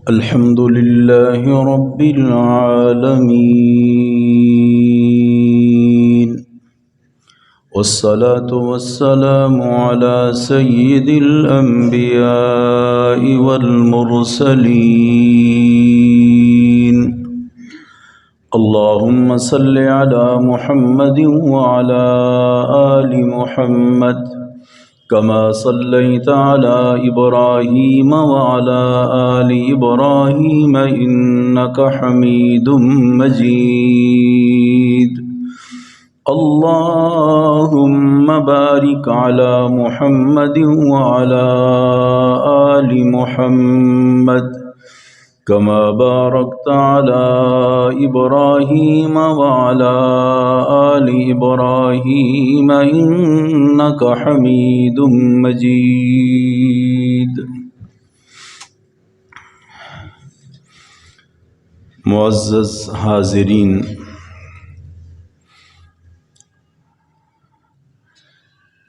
الحمد لله رب العالمين، والصلاة والسلام على سيد الأنبياء والمرسلين. اللهم صل على محمد وعلى آل محمد كما صليت على إبراهيم وعلى آل إبراهيم إنك حميد مجيد. اللهم بارك على محمد وعلى آل محمد كما باركت على إبراهيم وعلى آل إبراهيم إنك حميد مجيد. معزز حاضرین،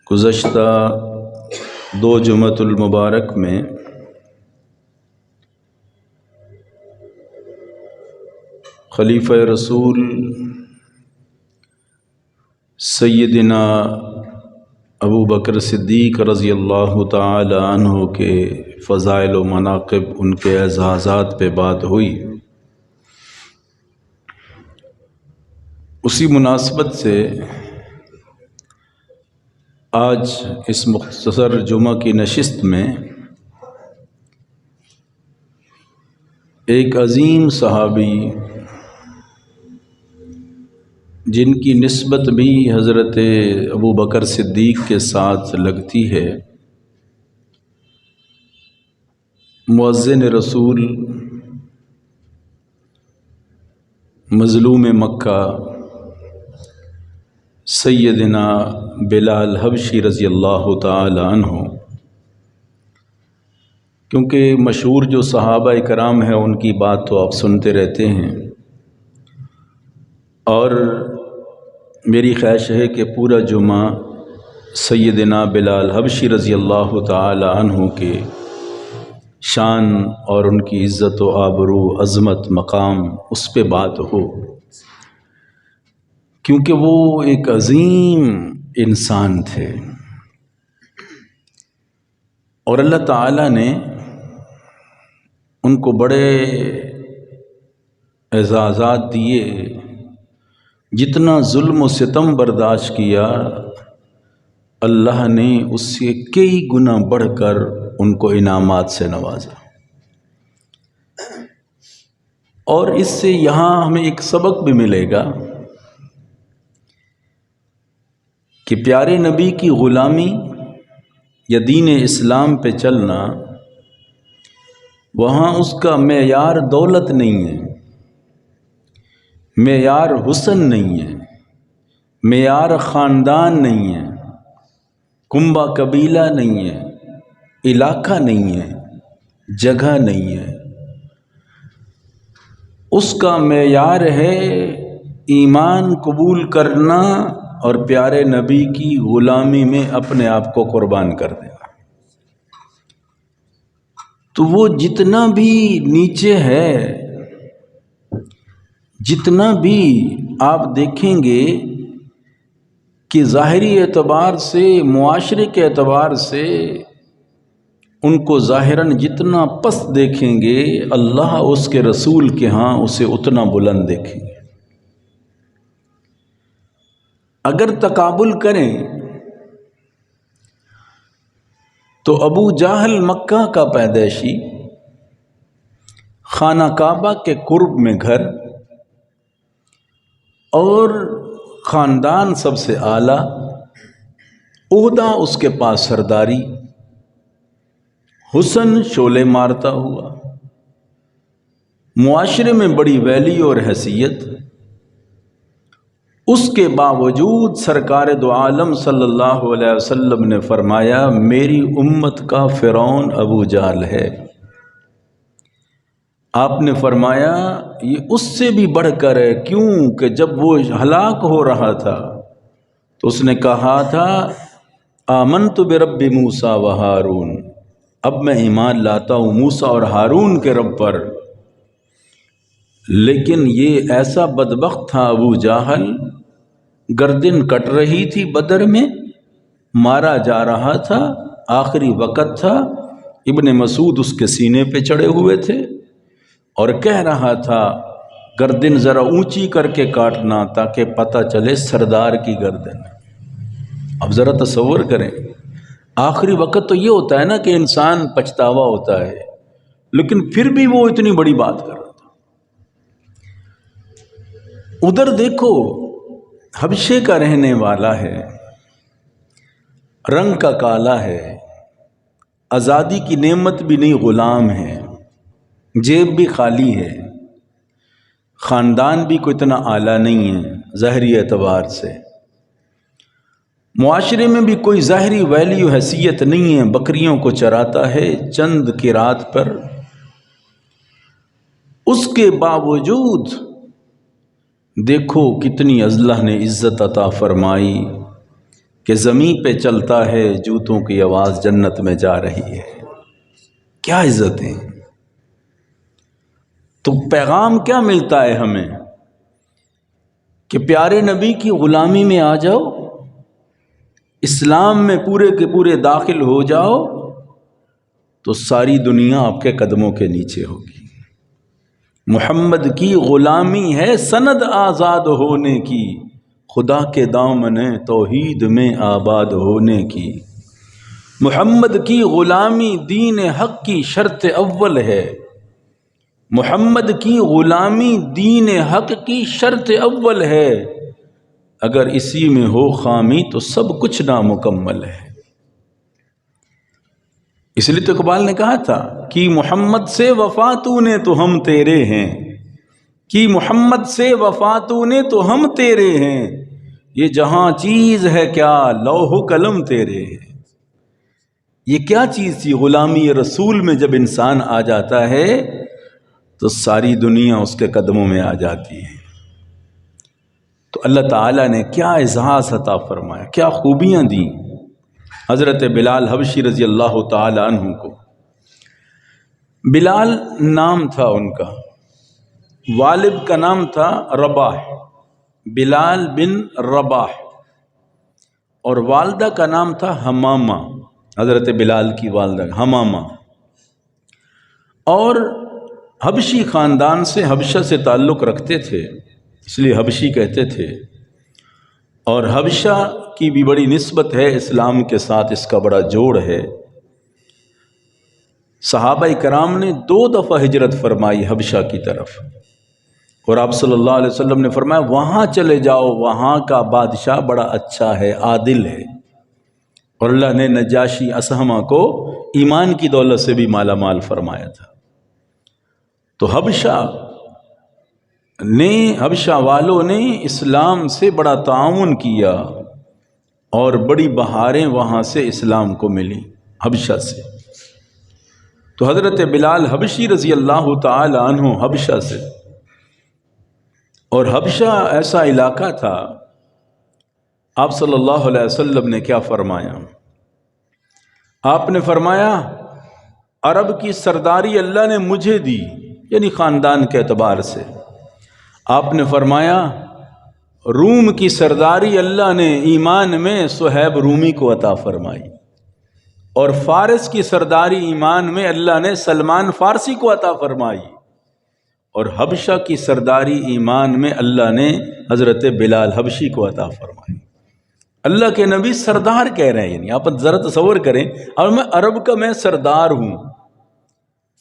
گزشتہ دو جمعۃ المبارک میں خلیفہ رسول سیدنا ابو بکر صدیق رضی اللہ تعالی عنہ کے فضائل و مناقب، ان کے اعزازات پہ بات ہوئی. اسی مناسبت سے آج اس مختصر جمعہ کی نشست میں ایک عظیم صحابی جن کی نسبت بھی حضرت ابو بکر صدیق کے ساتھ لگتی ہے، مؤذن رسول مظلوم مکہ سیدنا بلال حبشی رضی اللہ تعالی عنہ. کیونکہ مشہور جو صحابہ کرام ہیں ان کی بات تو آپ سنتے رہتے ہیں، اور میری خواہش ہے کہ پورا جمعہ سیدنا بلال حبشی رضی اللہ تعالی عنہ کے شان اور ان کی عزت و آبرو، عظمت، مقام، اس پہ بات ہو، کیونکہ وہ ایک عظیم انسان تھے اور اللہ تعالیٰ نے ان کو بڑے اعزازات دیے. جتنا ظلم و ستم برداشت کیا، اللہ نے اس سے کئی گنا بڑھ کر ان کو انعامات سے نوازا. اور اس سے یہاں ہمیں ایک سبق بھی ملے گا کہ پیارے نبی کی غلامی یا دین اسلام پہ چلنا، وہاں اس کا معیار دولت نہیں ہے، معیار حسن نہیں ہے، معیار خاندان نہیں ہے، کنبہ قبیلہ نہیں ہے، علاقہ نہیں ہے، جگہ نہیں ہے. اس کا معیار ہے ایمان قبول کرنا اور پیارے نبی کی غلامی میں اپنے آپ کو قربان کر دینا. تو وہ جتنا بھی نیچے ہے، جتنا بھی آپ دیکھیں گے کہ ظاہری اعتبار سے، معاشرے کے اعتبار سے ان کو ظاہراً جتنا پست دیکھیں گے، اللہ اس کے رسول کے ہاں اسے اتنا بلند دیکھیں گے. اگر تقابل کریں تو ابو جہل مکہ کا پیدائشی، خانہ کعبہ کے قرب میں گھر، اور خاندان سب سے اعلیٰ، عہدہ اس کے پاس سرداری، حسن شعلے مارتا ہوا، معاشرے میں بڑی ویلی اور حیثیت، اس کے باوجود سرکار دو عالم صلی اللہ علیہ وسلم نے فرمایا میری امت کا فرعون ابو جہل ہے. آپ نے فرمایا یہ اس سے بھی بڑھ کر ہے. کیوں کہ جب وہ ہلاک ہو رہا تھا تو اس نے کہا تھا آمنت برب موسیٰ و ہارون، اب میں ایمان لاتا ہوں موسیٰ اور ہارون کے رب پر۔ لیکن یہ ایسا بدبخت تھا ابو جہل، گردن کٹ رہی تھی بدر میں، مارا جا رہا تھا، آخری وقت تھا، ابن مسعود اس کے سینے پہ چڑھے ہوئے تھے اور کہہ رہا تھا گردن ذرا اونچی کر کے کاٹنا تاکہ پتہ چلے سردار کی گردن۔ اب ذرا تصور کریں، آخری وقت تو یہ ہوتا ہے نا کہ انسان پچھتاوا ہوتا ہے، لیکن پھر بھی وہ اتنی بڑی بات کر رہا تھا۔ ادھر دیکھو، حبشے کا رہنے والا ہے، رنگ کا کالا ہے، آزادی کی نعمت بھی نہیں، غلام ہے، جیب بھی خالی ہے، خاندان بھی کوئی اتنا اعلیٰ نہیں ہے ظاہری اعتبار سے، معاشرے میں بھی کوئی ظاہری ویلیو حیثیت نہیں ہے، بکریوں کو چراتا ہے چند قرات پر، اس کے باوجود دیکھو کتنی اللہ نے عزت عطا فرمائی کہ زمین پہ چلتا ہے، جوتوں کی آواز جنت میں جا رہی ہے۔ کیا عزتیں! تو پیغام کیا ملتا ہے ہمیں کہ پیارے نبی کی غلامی میں آ جاؤ، اسلام میں پورے کے پورے داخل ہو جاؤ تو ساری دنیا آپ کے قدموں کے نیچے ہوگی۔ محمد کی غلامی ہے سند آزاد ہونے کی، خدا کے دامن توحید میں آباد ہونے کی۔ محمد کی غلامی دین حق کی شرط اول ہے، محمد کی غلامی دین حق کی شرط اول ہے، اگر اسی میں ہو خامی تو سب کچھ نامکمل ہے۔ اس لیے تو اقبال نے کہا تھا کہ محمد سے وفا تو نے تو ہم تیرے ہیں، کہ محمد سے وفا تو نے تو ہم تیرے ہیں، یہ جہاں چیز ہے کیا لوح و قلم تیرے ہیں۔ یہ کیا چیز تھی؟ غلامی رسول میں جب انسان آ جاتا ہے تو ساری دنیا اس کے قدموں میں آ جاتی ہے۔ تو اللہ تعالیٰ نے کیا اعزاز عطا فرمایا، کیا خوبیاں دیں حضرت بلال حبشی رضی اللہ تعالی عنہ کو۔ بلال نام تھا ان کا، والد کا نام تھا رباح، بلال بن رباح، اور والدہ کا نام تھا حمامہ، حضرت بلال کی والدہ حمامہ، اور حبشی خاندان سے، حبشہ سے تعلق رکھتے تھے، اس لیے حبشی کہتے تھے، اور حبشہ کی بھی بڑی نسبت ہے اسلام کے ساتھ، اس کا بڑا جوڑ ہے۔ صحابہ کرام نے 2 دفعہ ہجرت فرمائی حبشہ کی طرف، اور آپ صلی اللہ علیہ وسلم نے فرمایا وہاں چلے جاؤ، وہاں کا بادشاہ بڑا اچھا ہے، عادل ہے، اور اللہ نے نجاشی اسہمہ کو ایمان کی دولت سے بھی مالا مال فرمایا تھا۔ تو حبشہ والوں نے اسلام سے بڑا تعاون کیا، اور بڑی بہاریں وہاں سے اسلام کو ملی حبشہ سے۔ تو حضرت بلال حبشی رضی اللہ تعالی عنہ حبشہ سے، اور حبشہ ایسا علاقہ تھا، آپ صلی اللہ علیہ وسلم نے کیا فرمایا؟ آپ نے فرمایا عرب کی سرداری اللہ نے مجھے دی، یعنی خاندان کے اعتبار سے۔ آپ نے فرمایا روم کی سرداری اللہ نے ایمان میں صہیب رومی کو عطا فرمائی، اور فارس کی سرداری ایمان میں اللہ نے سلمان فارسی کو عطا فرمائی، اور حبشہ کی سرداری ایمان میں اللہ نے حضرت بلال حبشی کو عطا فرمائی۔ اللہ کے نبی سردار کہہ رہے ہیں، یعنی آپ ذرا تصور کریں، اور میں عرب کا میں سردار ہوں،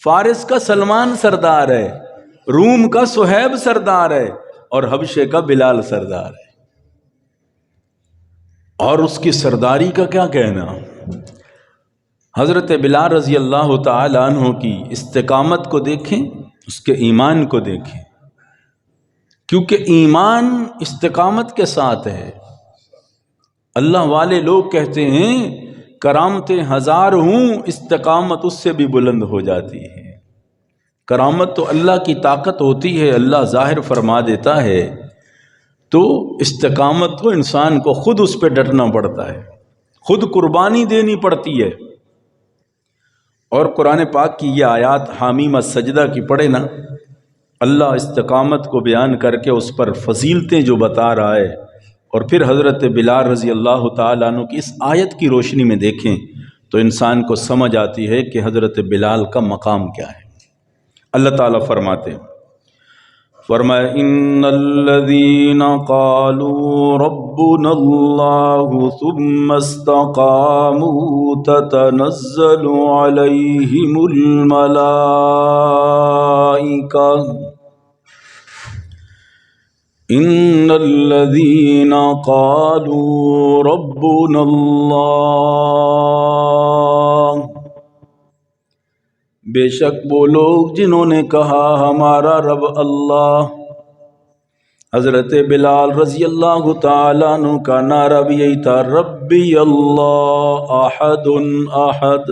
فارس کا سلمان سردار ہے، روم کا صہیب سردار ہے، اور حبشے کا بلال سردار ہے، اور اس کی سرداری کا کیا کہنا۔ حضرت بلال رضی اللہ تعالی عنہ کی استقامت کو دیکھیں، اس کے ایمان کو دیکھیں، کیونکہ ایمان استقامت کے ساتھ ہے۔ اللہ والے لوگ کہتے ہیں کرامتیں 1000 ہوں، استقامت اس سے بھی بلند ہو جاتی ہے۔ کرامت تو اللہ کی طاقت ہوتی ہے، اللہ ظاہر فرما دیتا ہے، تو استقامت تو انسان کو خود اس پہ ڈٹنا پڑتا ہے، خود قربانی دینی پڑتی ہے۔ اور قرآن پاک کی یہ آیات حامیم السجدہ کی پڑھے نا، اللہ استقامت کو بیان کر کے اس پر فضیلتیں جو بتا رہا ہے، اور پھر حضرت بلال رضی اللہ تعالیٰ عنہ کی اس آیت کی روشنی میں دیکھیں تو انسان کو سمجھ آتی ہے کہ حضرت بلال کا مقام کیا ہے۔ اللہ تعالیٰ فرماتے ہیں، فرمایا ان الذین قالوا ربنا اللہ ثم استقاموا تتنزل علیہم الملائکہ ان الذین قالوا ربنا اللہ، بے شک وہ لوگ جنہوں نے کہا ہمارا رب اللہ۔ حضرت بلال رضی اللہ تعالیٰ عنہ کا نعرہ بھی یہی تھا، ربی اللہ احد احد۔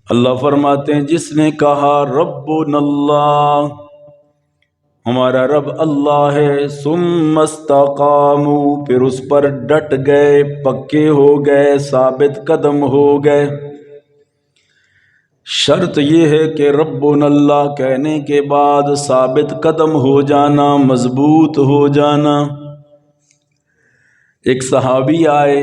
اللہ فرماتے ہیں جس نے کہا ربنا اللہ، ہمارا رب اللہ ہے، ثم استقاموا، پھر اس پر ڈٹ گئے، پکے ہو گئے، ثابت قدم ہو گئے۔ شرط یہ ہے کہ ربنا اللہ کہنے کے بعد ثابت قدم ہو جانا، مضبوط ہو جانا۔ ایک صحابی آئے،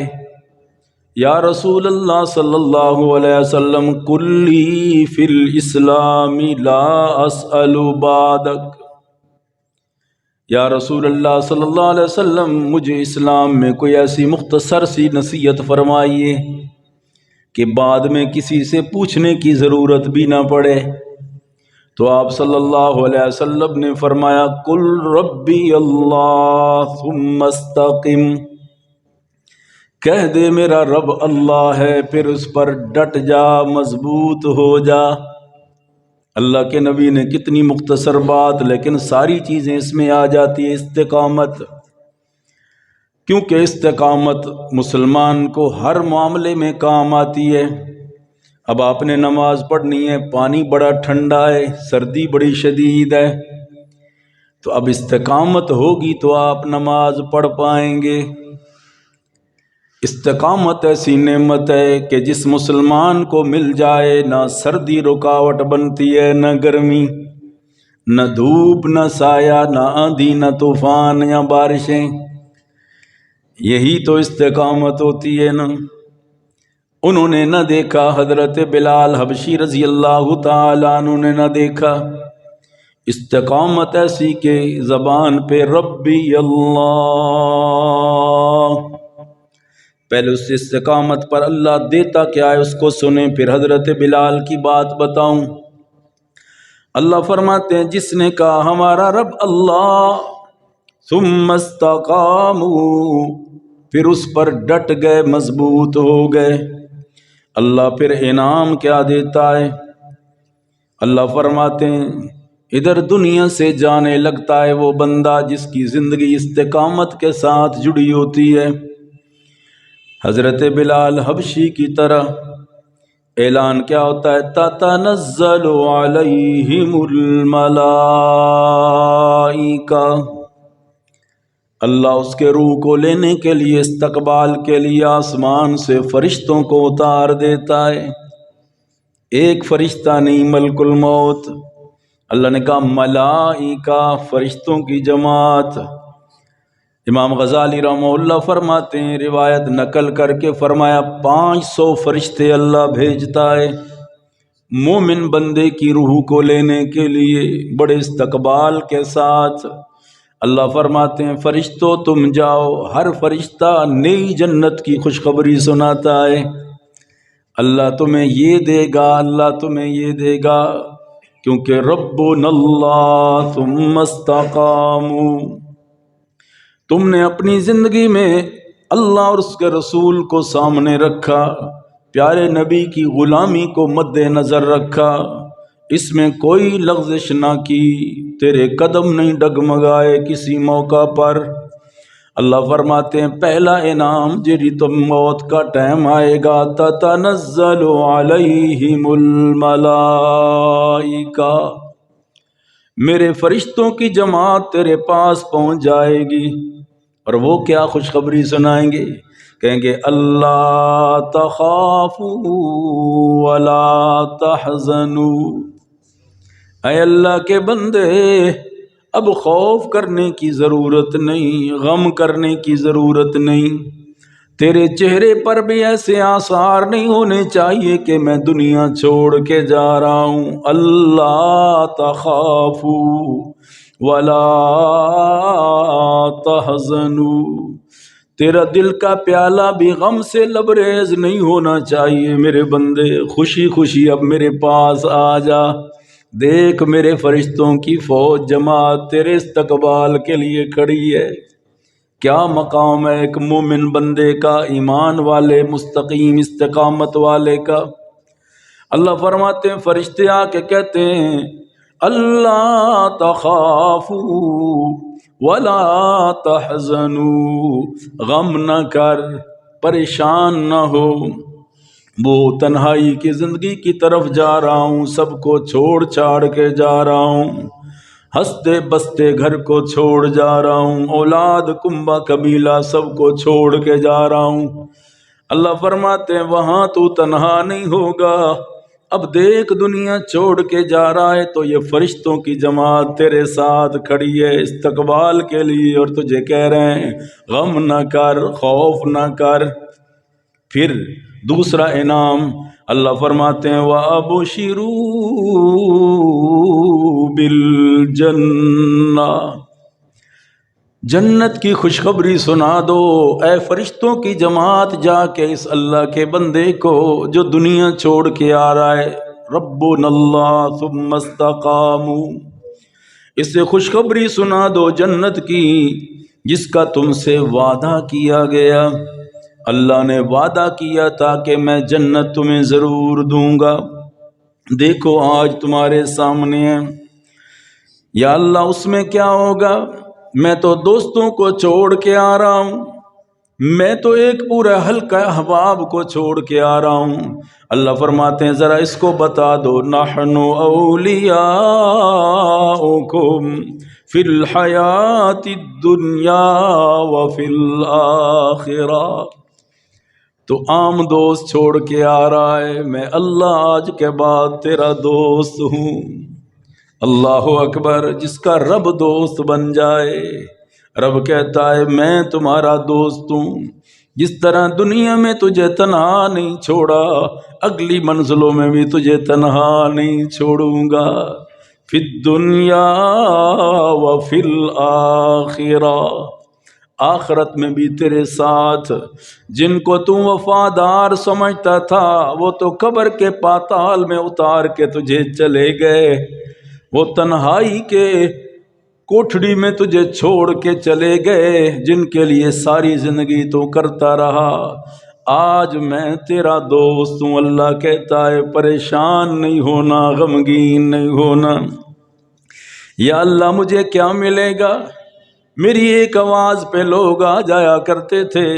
یا رسول اللہ صلی اللہ علیہ وسلم قل لی فی الاسلام لا اسأل بعدک، یا رسول اللہ صلی اللہ علیہ وسلم مجھے اسلام میں کوئی ایسی مختصر سی نصیحت فرمائیے کہ بعد میں کسی سے پوچھنے کی ضرورت بھی نہ پڑے۔ تو آپ صلی اللہ علیہ وسلم نے فرمایا قل ربی اللہ ثم استقم، کہہ دے میرا رب اللہ ہے، پھر اس پر ڈٹ جا، مضبوط ہو جا۔ اللہ کے نبی نے کتنی مختصر بات، لیکن ساری چیزیں اس میں آ جاتی ہے۔ استقامت، کیونکہ استقامت مسلمان کو ہر معاملے میں کام آتی ہے۔ اب آپ نے نماز پڑھنی ہے، پانی بڑا ٹھنڈا ہے، سردی بڑی شدید ہے، تو اب استقامت ہوگی تو آپ نماز پڑھ پائیں گے۔ استقامت ایسی نعمت ہے کہ جس مسلمان کو مل جائے، نہ سردی رکاوٹ بنتی ہے، نہ گرمی، نہ دھوپ، نہ سایہ، نہ آندھی، نہ طوفان یا بارشیں۔ یہی تو استقامت ہوتی ہے نا۔ انہوں نے نہ دیکھا، حضرت بلال حبشی رضی اللہ تعالیٰ عنہ نے نہ دیکھا۔ استقامت ایسی کہ زبان پہ ربی اللہ، پہلے اس استقامت پر اللہ دیتا کیا ہے اس کو سنیں، پھر حضرت بلال کی بات بتاؤں۔ اللہ فرماتے ہیں جس نے کہا ہمارا رب اللہ، ثم استقاموا، پھر اس پر ڈٹ گئے، مضبوط ہو گئے، اللہ پھر انعام کیا دیتا ہے؟ اللہ فرماتے ہیں ادھر دنیا سے جانے لگتا ہے وہ بندہ جس کی زندگی استقامت کے ساتھ جڑی ہوتی ہے، حضرت بلال حبشی کی طرح۔ اعلان کیا ہوتا ہے؟ تتنزل علیہم الملائکہ، اللہ اس کے روح کو لینے کے لیے، استقبال کے لیے آسمان سے فرشتوں کو اتار دیتا ہے۔ ایک فرشتہ نہیں، ملک الموت، اللہ نے کہا ملائکہ، فرشتوں کی جماعت۔ امام غزالی رحمہ اللہ فرماتے ہیں، روایت نقل کر کے فرمایا 500 فرشتے اللہ بھیجتا ہے مومن بندے کی روح کو لینے کے لیے، بڑے استقبال کے ساتھ۔ اللہ فرماتے ہیں فرشتوں تم جاؤ، ہر فرشتہ نئی جنت کی خوشخبری سناتا ہے، اللہ تمہیں یہ دے گا، اللہ تمہیں یہ دے گا، کیونکہ ربنا اللہ ثم استقاموا، تم نے اپنی زندگی میں اللہ اور اس کے رسول کو سامنے رکھا، پیارے نبی کی غلامی کو مد نظر رکھا، اس میں کوئی لغزش نہ کی، تیرے قدم نہیں ڈگمگائے کسی موقع پر۔ اللہ فرماتے ہیں پہلا انعام جی تم موت کا ٹائم آئے گا، تتنزل علیہم الملائکہ، میرے فرشتوں کی جماعت تیرے پاس پہنچ جائے گی، اور وہ کیا خوشخبری سنائیں گے؟ کہیں گے اللہ تخافوا ولا تحزنوا، اے اللہ کے بندے اب خوف کرنے کی ضرورت نہیں، غم کرنے کی ضرورت نہیں، تیرے چہرے پر بھی ایسے آثار نہیں ہونے چاہیے کہ میں دنیا چھوڑ کے جا رہا ہوں۔ اللہ تخافوا ولا تحزنوا، تیرا دل کا پیالہ بھی غم سے لبریز نہیں ہونا چاہیے میرے بندے، خوشی خوشی اب میرے پاس آ جا، دیکھ میرے فرشتوں کی فوج جماعت تیرے استقبال کے لیے کھڑی ہے۔ کیا مقام ہے ایک مومن بندے کا، ایمان والے مستقیم استقامت والے کا۔ اللہ فرماتے ہیں فرشتے آ کے کہتے ہیں اللہ تخافوا ولا تحزنوا، غم نہ کر، پریشان نہ ہو، وہ تنہائی کی زندگی کی طرف جا رہا ہوں، سب کو چھوڑ چھاڑ کے جا رہا ہوں، ہنستے بستے گھر کو چھوڑ جا رہا ہوں، اولاد کنبہ قبیلہ سب کو چھوڑ کے جا رہا ہوں۔ اللہ فرماتے ہیں وہاں تو تنہا نہیں ہوگا، اب دیکھ دنیا چھوڑ کے جا رہا ہے تو یہ فرشتوں کی جماعت تیرے ساتھ کھڑی ہے استقبال کے لیے، اور تجھے کہہ رہے ہیں غم نہ کر، خوف نہ کر۔ پھر دوسرا انعام اللہ فرماتے ہیں وَأَبْشِرُوا بِالْجَنَّةِ، جنت کی خوشخبری سنا دو اے فرشتوں کی جماعت، جا کے اس اللہ کے بندے کو جو دنیا چھوڑ کے آ رہا ہے، ربنا اللہ ثم استقاموا، اسے خوشخبری سنا دو جنت کی جس کا تم سے وعدہ کیا گیا۔ اللہ نے وعدہ کیا تھا کہ میں جنت تمہیں ضرور دوں گا، دیکھو آج تمہارے سامنے ہے۔ یا اللہ اس میں کیا ہوگا؟ میں تو دوستوں کو چھوڑ کے آ رہا ہوں، میں تو ایک پورا حلقہ احباب کو چھوڑ کے آ رہا ہوں۔ اللہ فرماتے ہیں ذرا اس کو بتا دو نحن اولیاؤکم فی الحیات الدنیا وفی الآخرہ، تو عام دوست چھوڑ کے آ رہا ہے، میں اللہ آج کے بعد تیرا دوست ہوں۔ اللہ اکبر، جس کا رب دوست بن جائے، رب کہتا ہے میں تمہارا دوست ہوں، جس طرح دنیا میں تجھے تنہا نہیں چھوڑا اگلی منزلوں میں بھی تجھے تنہا نہیں چھوڑوں گا، فی الدنیا وفی الآخرہ، آخرت میں بھی تیرے ساتھ۔ جن کو تو وفادار سمجھتا تھا وہ تو قبر کے پاتال میں اتار کے تجھے چلے گئے، وہ تنہائی کے کوٹھڑی میں تجھے چھوڑ کے چلے گئے، جن کے لیے ساری زندگی تو کرتا رہا، آج میں تیرا دوست ہوں۔ اللہ کہتا ہے پریشان نہیں ہونا، غمگین نہیں ہونا۔ یا اللہ مجھے کیا ملے گا؟ میری ایک آواز پہ لوگ آ جایا کرتے تھے،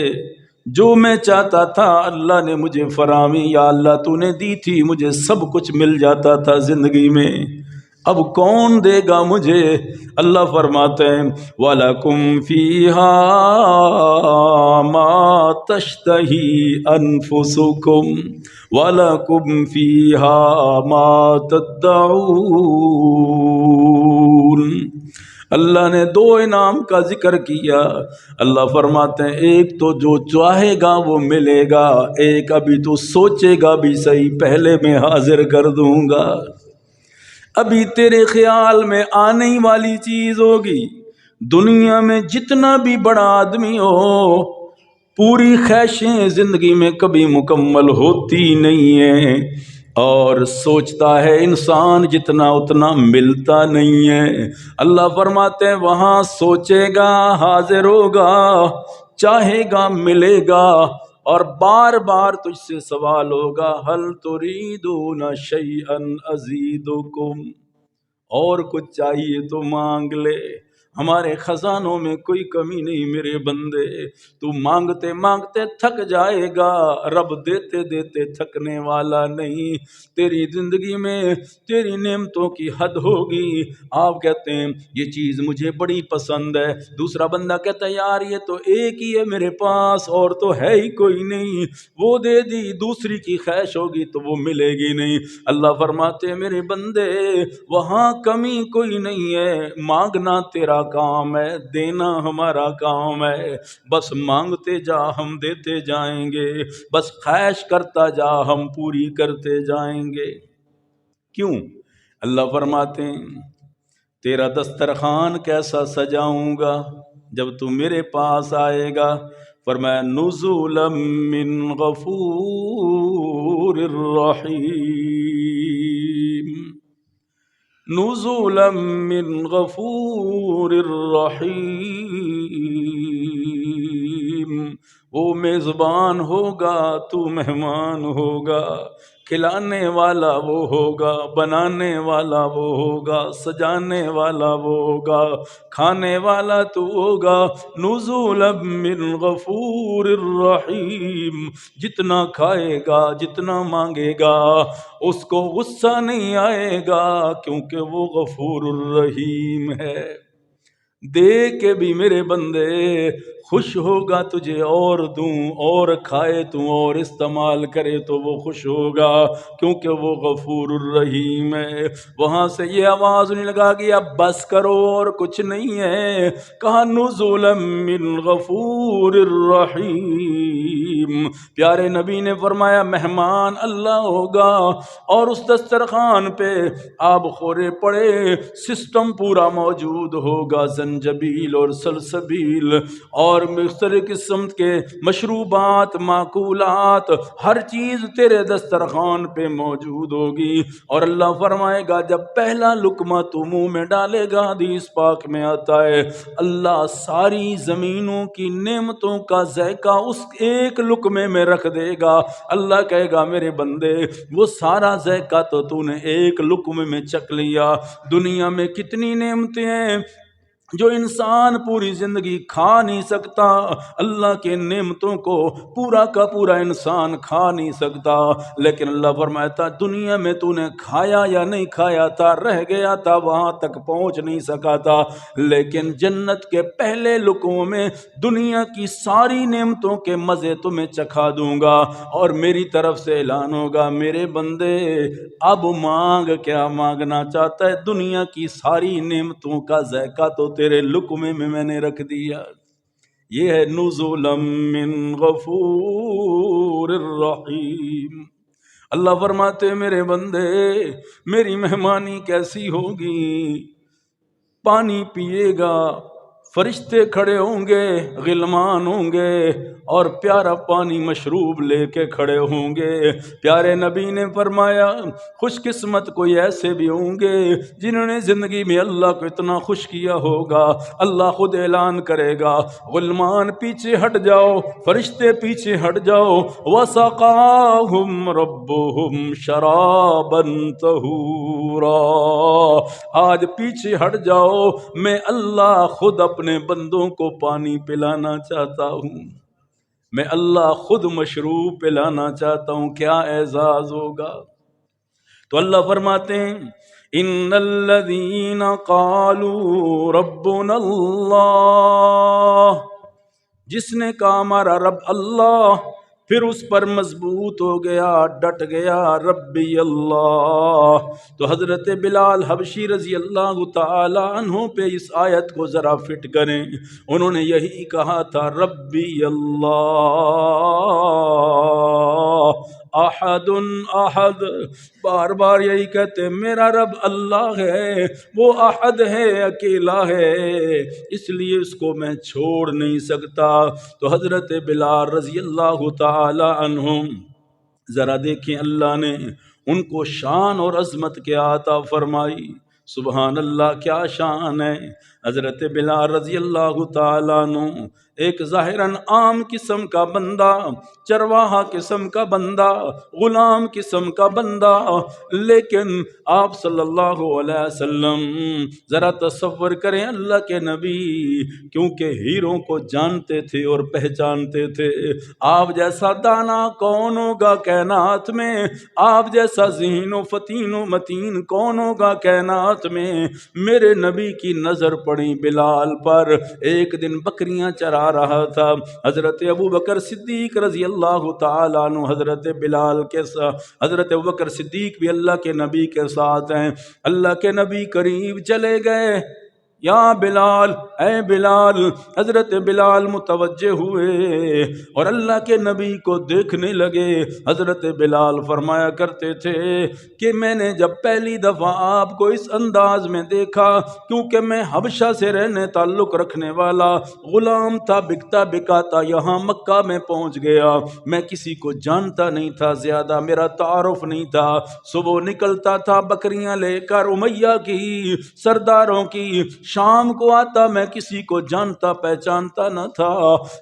جو میں چاہتا تھا اللہ نے مجھے فراہمی، یا اللہ تو نے دی تھی، مجھے سب کچھ مل جاتا تھا زندگی میں، اب کون دے گا مجھے؟ اللہ فرماتے ہیں وَلَكُمْ فِيهَا مَا تَشْتَهِي أَنفُسُكُمْ وَلَكُمْ فِيهَا مَا تَدَّعُونَ۔ اللہ نے دو انعام کا ذکر کیا۔ اللہ فرماتے ہیں ایک تو جو چاہے گا وہ ملے گا، ایک ابھی تو سوچے گا بھی صحیح، پہلے میں حاضر کر دوں گا، ابھی تیرے خیال میں آنے والی چیز ہوگی۔ دنیا میں جتنا بھی بڑا آدمی ہو، پوری خواہشیں زندگی میں کبھی مکمل ہوتی نہیں ہیں، اور سوچتا ہے انسان جتنا اتنا ملتا نہیں ہے۔ اللہ فرماتے ہیں وہاں سوچے گا حاضر ہوگا، چاہے گا ملے گا، اور بار بار تجھ سے سوال ہوگا هل تريدون شيئا ازيدكم، اور کچھ چاہیے تو مانگ لے، ہمارے خزانوں میں کوئی کمی نہیں میرے بندے، تو مانگتے مانگتے تھک جائے گا، رب دیتے دیتے تھکنے والا نہیں۔ تیری زندگی میں تیری نعمتوں کی حد ہوگی، آپ کہتے ہیں یہ چیز مجھے بڑی پسند ہے، دوسرا بندہ کہتا ہے یار یہ تو ایک ہی ہے میرے پاس اور تو ہے ہی کوئی نہیں، وہ دے دی، دوسری کی خواہش ہوگی تو وہ ملے گی نہیں۔ اللہ فرماتے ہیں میرے بندے وہاں کمی کوئی نہیں ہے، مانگنا تیرا کام ہے، دینا ہمارا کام ہے، بس مانگتے جا ہم دیتے جائیں گے، بس خواہش کرتا جا ہم پوری کرتے جائیں گے۔ کیوں؟ اللہ فرماتے ہیں تیرا دسترخوان کیسا سجاؤں گا جب تو میرے پاس آئے گا؟ فرمایا نزولا من غفور الرحیم، نزولا من غفور الرحیم، وہ میزبان ہوگا تو مہمان ہوگا، کھلانے والا وہ ہوگا، بنانے والا وہ ہوگا، سجانے والا وہ ہوگا، کھانے والا تو ہوگا۔ نزولا من غفور الرحیم، جتنا کھائے گا جتنا مانگے گا اس کو غصہ نہیں آئے گا، کیونکہ وہ غفور الرحیم ہے۔ دے کے بھی میرے بندے خوش ہوگا تجھے اور دوں، اور کھائے تو اور استعمال کرے تو وہ خوش ہوگا، کیونکہ وہ غفور الرحیم ہے۔ وہاں سے یہ آواز نہیں لگا کہ اب بس کرو اور کچھ نہیں ہے، کہا نزولا من غفور الرحیم۔ پیارے نبی نے فرمایا مہمان اللہ ہوگا اور اس دسترخوان پہ آب خورے پڑے، سسٹم پورا موجود ہوگا، زنجبیل اور سلسبیل اور مختلف قسم کے مشروبات، معقولات، ہر چیز تیرے دسترخوان پہ موجود ہوگی۔ اور اللہ فرمائے گا جب پہلا لقمہ تو منہ میں ڈالے گا، حدیث پاک میں آتا ہے اللہ ساری زمینوں کی نعمتوں کا ذائقہ اس ایک لقمے میں رکھ دے گا۔ اللہ کہے گا میرے بندے وہ سارا ذائقہ تو تو نے ایک لقمے میں چکھ لیا۔ دنیا میں کتنی نعمتیں ہیں جو انسان پوری زندگی کھا نہیں سکتا، اللہ کے نعمتوں کو پورا کا پورا انسان کھا نہیں سکتا، لیکن اللہ فرماتا دنیا میں تو نے کھایا یا نہیں کھایا تھا، رہ گیا تھا، وہاں تک پہنچ نہیں سکا تھا، لیکن جنت کے پہلے لقموں میں دنیا کی ساری نعمتوں کے مزے تمہیں چکھا دوں گا، اور میری طرف سے اعلان ہوگا میرے بندے اب مانگ، کیا مانگنا چاہتا ہے؟ دنیا کی ساری نعمتوں کا ذائقہ تو تیرے لقمے میں نے رکھ دیا۔ یہ ہے نزولا من غفور الرحیم۔ اللہ فرماتے میرے بندے میری مہمانی کیسی ہوگی؟ پانی پیے گا، فرشتے کھڑے ہوں گے، غلمان ہوں گے اور پیارا پانی مشروب لے کے کھڑے ہوں گے۔ پیارے نبی نے فرمایا خوش قسمت کوئی ایسے بھی ہوں گے جنہوں نے زندگی میں اللہ کو اتنا خوش کیا ہوگا، اللہ خود اعلان کرے گا غلمان پیچھے ہٹ جاؤ، فرشتے پیچھے ہٹ جاؤ، وَسَقَاهُمْ رَبُّهُمْ شَرَابًا طَهُورًا، آج پیچھے ہٹ جاؤ، میں اللہ خود اپنے بندوں کو پانی پلانا چاہتا ہوں، میں اللہ خود مشروب پلانا چاہتا ہوں، کیا اعزاز ہوگا۔ تو اللہ فرماتے ہیں ان الذین قالوا ربنا اللہ، جس نے کہا ہمارا رب اللہ، پھر اس پر مضبوط ہو گیا، ڈٹ گیا ربی اللہ۔ تو حضرت بلال حبشی رضی اللہ تعالی عنہ پہ اس آیت کو ذرا فٹ کریں، انہوں نے یہی کہا تھا ربی اللہ احد احد، بار بار یہی کہتے ہیں میرا رب اللہ ہے، وہ احد ہے، اکیلا ہے، اس لیے اس کو میں چھوڑ نہیں سکتا۔ تو حضرت بلال رضی اللہ تعالی عنہ ذرا دیکھیں اللہ نے ان کو شان اور عظمت کیا عطا فرمائی، سبحان اللہ کیا شان ہے۔ حضرت بلال رضی اللہ تعالیٰ عنہ ایک ظاہراً عام قسم کا بندہ، چرواہا قسم کا بندہ، غلام قسم کا بندہ، لیکن آپ صلی اللہ علیہ وسلم ذرا تصور کریں، اللہ کے نبی کیونکہ ہیروں کو جانتے تھے اور پہچانتے تھے، آپ جیسا دانا کون ہوگا کائنات میں، آپ جیسا ذہین و فتین و متین کون ہوگا کائنات میں۔ میرے نبی کی نظر پڑی بلال پر، ایک دن بکریاں چرا رہا تھا، حضرت ابوبکر صدیق رضی اللہ تعالیٰ عنہ حضرت بلال کے ساتھ، حضرت ابوبکر صدیق بھی اللہ کے نبی کے ساتھ ہیں، اللہ کے نبی قریب چلے گئے، یا بلال، اے بلال، حضرت بلال متوجہ ہوئے اور اللہ کے نبی کو دیکھنے لگے۔ حضرت بلال فرمایا کرتے تھے کہ میں نے جب پہلی دفعہ آپ کو اس انداز میں دیکھا، کیونکہ میں حبشہ سے رہنے تعلق رکھنے والا غلام تھا، بکتا بکاتا یہاں مکہ میں پہنچ گیا، میں کسی کو جانتا نہیں تھا، زیادہ میرا تعارف نہیں تھا، صبح نکلتا تھا بکریاں لے کر امیہ کی سرداروں کی، شام کو آتا، میں کسی کو جانتا پہچانتا نہ تھا۔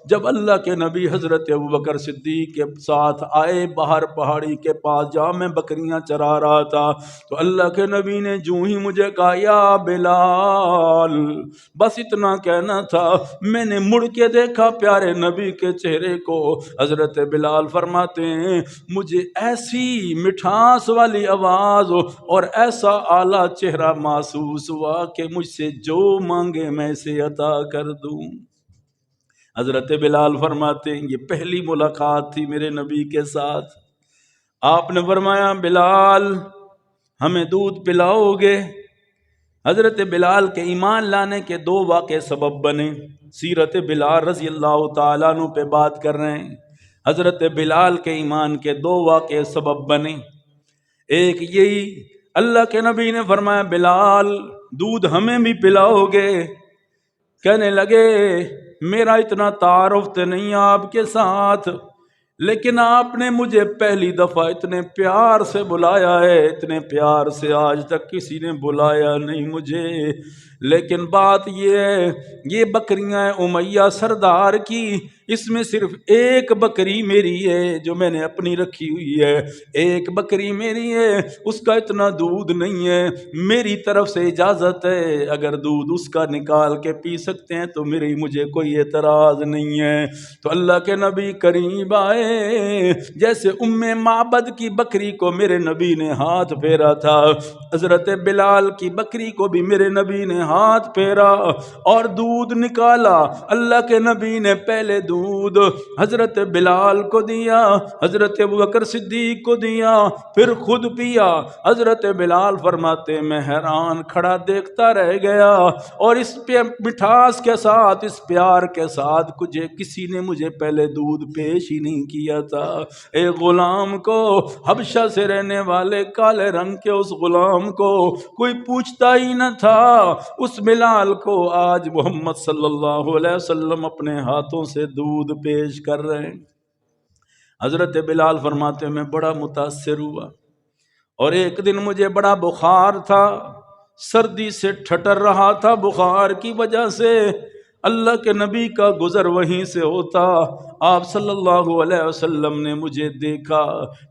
جب اللہ کے نبی حضرت ابوبکر صدیق کے ساتھ آئے باہر پہاڑی کے پاس جہاں میں بکریاں چرا رہا تھا، تو اللہ کے نبی نے جو ہی مجھے کہا یا بلال، بس اتنا کہنا تھا، میں نے مڑ کے دیکھا پیارے نبی کے چہرے کو، حضرت بلال فرماتے ہیں مجھے ایسی مٹھاس والی آواز اور ایسا اعلیٰ چہرہ محسوس ہوا کہ مجھ سے جو مانگے میں اسے عطا کر دوں۔ حضرت بلال فرماتے ہیں یہ پہلی ملاقات تھی میرے نبی کے ساتھ، آپ نے فرمایا بلال ہمیں دودھ پلاؤ گے؟ حضرت بلال کے ایمان لانے کے دو واقع سبب بنے، سیرت بلال رضی اللہ تعالیٰ عنہ پہ بات کر رہے ہیں، حضرت بلال کے ایمان کے دو واقع سبب بنے، ایک یہی اللہ کے نبی نے فرمایا بلال دودھ ہمیں بھی پلاؤ گے؟ کہنے لگے میرا اتنا تعارف تو نہیں آپ کے ساتھ، لیکن آپ نے مجھے پہلی دفعہ اتنے پیار سے بلایا ہے، اتنے پیار سے آج تک کسی نے بلایا نہیں مجھے، لیکن بات یہ ہے یہ بکریاں امیہ سردار کی، اس میں صرف ایک بکری میری ہے جو میں نے اپنی رکھی ہوئی ہے، ایک بکری میری ہے، اس کا اتنا دودھ نہیں ہے، میری طرف سے اجازت ہے، اگر دودھ اس کا نکال کے پی سکتے ہیں تو مجھے کوئی اعتراض نہیں ہے۔ تو اللہ کے نبی قریب آئے، جیسے معبد کی بکری کو میرے نبی نے ہاتھ پھیرا تھا، حضرت بلال کی بکری کو بھی میرے نبی نے ہاتھ پھیرا اور دودھ نکالا۔ اللہ کے نبی نے پہلے دودھ حضرت بلال کو دیا، حضرت ابوبکر صدیق کو دیا، پھر خود پیا۔ حضرت بلال فرماتے میں حیران کھڑا دیکھتا رہ گیا، اور اس پہ مٹھاس کے ساتھ، اس پیار کے ساتھ کسی نے مجھے پہلے دودھ پیش ہی نہیں کیا تھا۔ ایک غلام کو، حبشہ سے رہنے والے کالے رنگ کے اس غلام کو کوئی پوچھتا ہی نہ تھا، اس بلال کو آج محمد صلی اللہ علیہ وسلم اپنے ہاتھوں سے دودھ پیش کر رہے ہیں۔ حضرت بلال فرماتے میں بڑا متاثر ہوا، اور ایک دن مجھے بڑا بخار تھا، سردی سے ٹھٹر رہا تھا، بخار کی وجہ سے اللہ کے نبی کا گزر وہیں سے ہوتا، آپ صلی اللہ علیہ وسلم نے مجھے دیکھا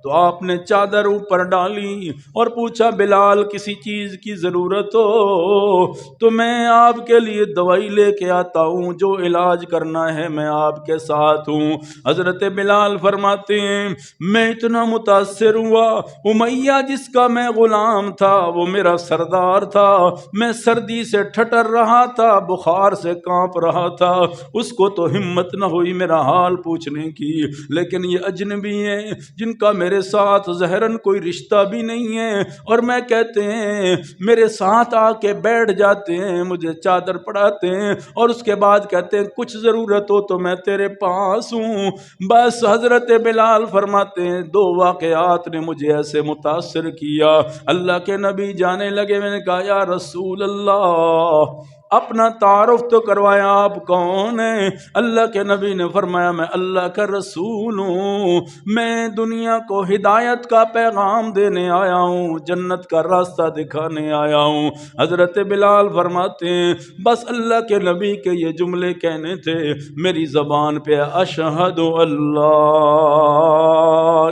تو آپ نے چادر اوپر ڈالی اور پوچھا بلال کسی چیز کی ضرورت ہو تو میں آپ کے لیے دوائی لے کے آتا ہوں، جو علاج کرنا ہے میں آپ کے ساتھ ہوں۔ حضرت بلال فرماتے ہیں میں اتنا متاثر ہوا، امیہ جس کا میں غلام تھا وہ میرا سردار تھا، میں سردی سے ٹھٹر رہا تھا، بخار سے کانپ رہا تھا، اس کو تو ہمت نہ ہوئی میرا حال پوچھنے کی، لیکن یہ اجنبی ہیں جن کا میرے ساتھ ظاہراً کوئی رشتہ بھی نہیں ہے، اور میں کہتے ہیں میرے ساتھ آ کے بیٹھ جاتے ہیں، مجھے چادر پڑھاتے ہیں اور اس کے بعد کہتے ہیں کچھ ضرورت ہو تو میں تیرے پاس ہوں۔ بس حضرت بلال فرماتے ہیں دو واقعات نے مجھے ایسے متاثر کیا، اللہ کے نبی جانے لگے، میں نے کہا یا رسول اللہ اپنا تعارف تو کروایا آپ کون ہیں؟ اللہ کے نبی نے فرمایا میں اللہ کا رسول ہوں، میں دنیا کو ہدایت کا پیغام دینے آیا ہوں، جنت کا راستہ دکھانے آیا ہوں۔ حضرت بلال فرماتے ہیں بس اللہ کے نبی کے یہ جملے کہنے تھے، میری زبان پہ اشہد اللہ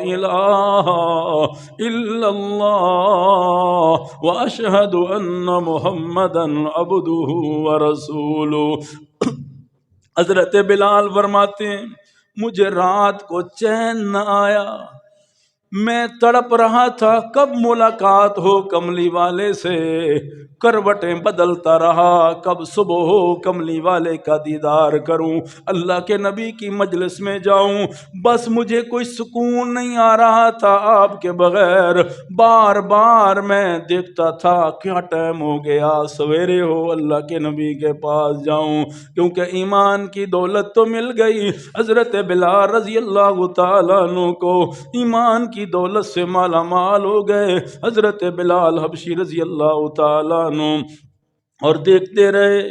الہ الا اللہ واشہد ان محمدا عبدہ ورسولہ۔ حضرت بلال فرماتے ہیں مجھے رات کو چین نہ آیا، میں تڑپ رہا تھا کب ملاقات ہو کملی والے سے، کروٹیں بدلتا رہا کب صبح ہو کملی والے کا دیدار کروں، اللہ کے نبی کی مجلس میں جاؤں، بس مجھے کوئی سکون نہیں آ رہا تھا آپ کے بغیر، بار بار میں دیکھتا تھا کیا ٹائم ہو گیا، سویرے ہو اللہ کے نبی کے پاس جاؤں، کیونکہ ایمان کی دولت تو مل گئی۔ حضرت بلال رضی اللہ تعالیٰ عنہ کو ایمان کی دولت سے مالا مال ہو گئے۔ حضرت بلال حبشی رضی اللہ تعالیٰ عنہ اور دیکھتے رہے،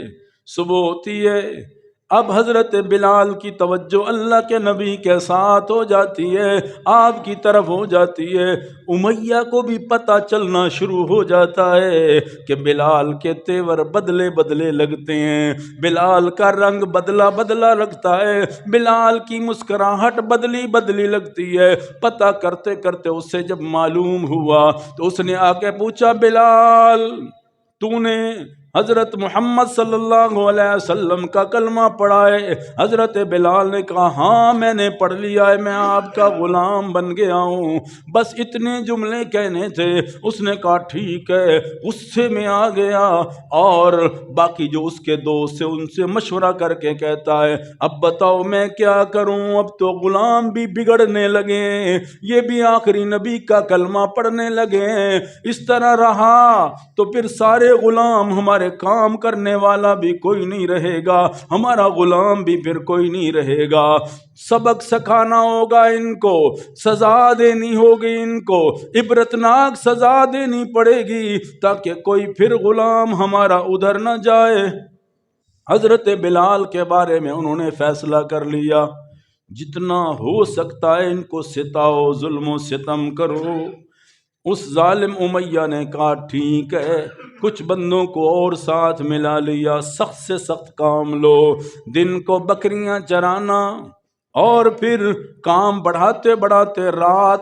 صبح ہوتی ہے، اب حضرت بلال کی توجہ اللہ کے نبی کے ساتھ ہو جاتی ہے، آپ کی طرف ہو جاتی ہے۔ امیہ کو بھی پتہ چلنا شروع ہو جاتا ہے کہ بلال کے تیور بدلے بدلے لگتے ہیں، بلال کا رنگ بدلا بدلا لگتا ہے، بلال کی مسکراہٹ بدلی بدلی لگتی ہے۔ پتہ کرتے کرتے اس سے جب معلوم ہوا تو اس نے آ کے پوچھا بلال تو نے حضرت محمد صلی اللہ علیہ وسلم کا کلمہ پڑھا ہے؟ حضرت بلال نے کہا ہاں میں نے پڑھ لیا ہے، میں آپ کا غلام بن گیا ہوں، بس اتنے جملے کہنے تھے۔ اس نے کہا ٹھیک ہے، غصے میں آ گیا اور باقی جو اس کے دوست سے ان سے مشورہ کر کے کہتا ہے اب بتاؤ میں کیا کروں، اب تو غلام بھی بگڑنے لگے، یہ بھی آخری نبی کا کلمہ پڑھنے لگے، اس طرح رہا تو پھر سارے غلام ہمارے کام کرنے والا بھی کوئی نہیں رہے گا، ہمارا غلام بھی پھر کوئی نہیں رہے گا، سبق سکھانا ہوگا ان کو، سزا دینی ہوگی ان کو، عبرتناک سزا دینی پڑے گی تاکہ کوئی پھر غلام ہمارا ادھر نہ جائے۔ حضرت بلال کے بارے میں انہوں نے فیصلہ کر لیا جتنا ہو سکتا ہے ان کو ستاؤ، ظلم و ستم کرو۔ اس ظالم امیہ نے کہا ٹھیک ہے، کچھ بندوں کو اور ساتھ ملا لیا، سخت سے سخت کام لو، دن کو بکریاں چرانا اور پھر کام بڑھاتے بڑھاتے رات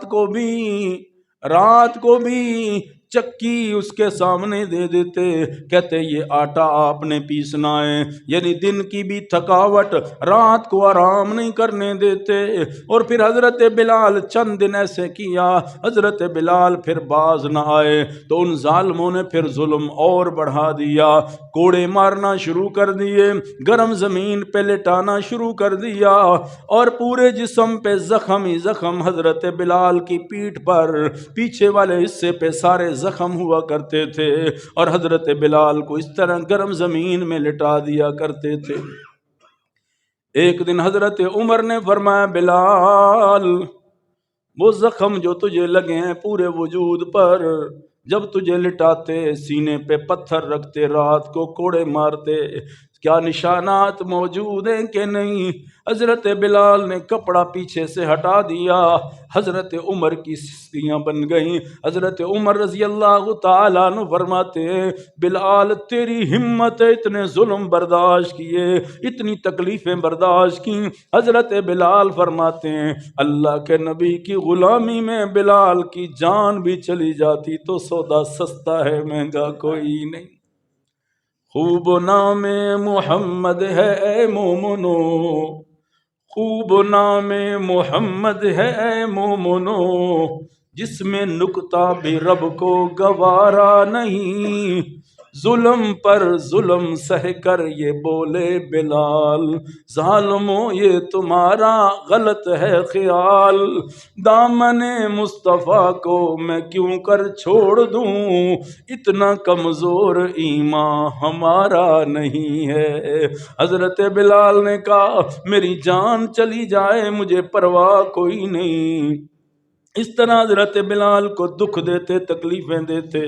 کو بھی چکی اس کے سامنے دے دیتے، کہتے یہ آٹا آپ نے پیسنا ہے، یعنی دن کی بھی تھکاوٹ، رات کو آرام نہیں کرنے دیتے۔ اور پھر حضرت بلال چند دن ایسے کیا، حضرت بلال پھر باز نہ آئے تو ان ظالموں نے پھر ظلم اور بڑھا دیا، کوڑے مارنا شروع کر دیے، گرم زمین پہ لٹانا شروع کر دیا اور پورے جسم پہ زخم ہی زخم، حضرت بلال کی پیٹھ پر پیچھے والے حصے پہ سارے زخم ہوا کرتے تھے اور حضرت بلال کو اس طرح گرم زمین میں لٹا دیا کرتے تھے۔ ایک دن حضرت عمر نے فرمایا بلال وہ زخم جو تجھے لگے ہیں پورے وجود پر، جب تجھے لٹاتے سینے پہ پتھر رکھتے رات کو کوڑے مارتے، کیا نشانات موجود ہیں کہ نہیں؟ حضرت بلال نے کپڑا پیچھے سے ہٹا دیا، حضرت عمر کی سستیاں بن گئیں۔ حضرت عمر رضی اللہ تعالیٰ عنہ فرماتے ہیں بلال تیری ہمت ہے، اتنے ظلم برداشت کیے، اتنی تکلیفیں برداشت کی۔ حضرت بلال فرماتے ہیں اللہ کے نبی کی غلامی میں بلال کی جان بھی چلی جاتی تو سودا سستا ہے، مہنگا کوئی نہیں۔ خوب نام محمد ہے اے مومنو، خوب نام محمد ہے اے مومنو، جس میں نکتہ بھی رب کو گوارا نہیں، ظلم پر ظلم سہ کر یہ بولے بلال، ظالموں یہ تمہارا غلط ہے خیال، دامن مصطفیٰ کو میں کیوں کر چھوڑ دوں، اتنا کمزور ایمان ہمارا نہیں ہے۔ حضرت بلال نے کہا میری جان چلی جائے مجھے پرواہ کوئی نہیں۔ اس طرح حضرت بلال کو دکھ دیتے، تکلیفیں دیتے،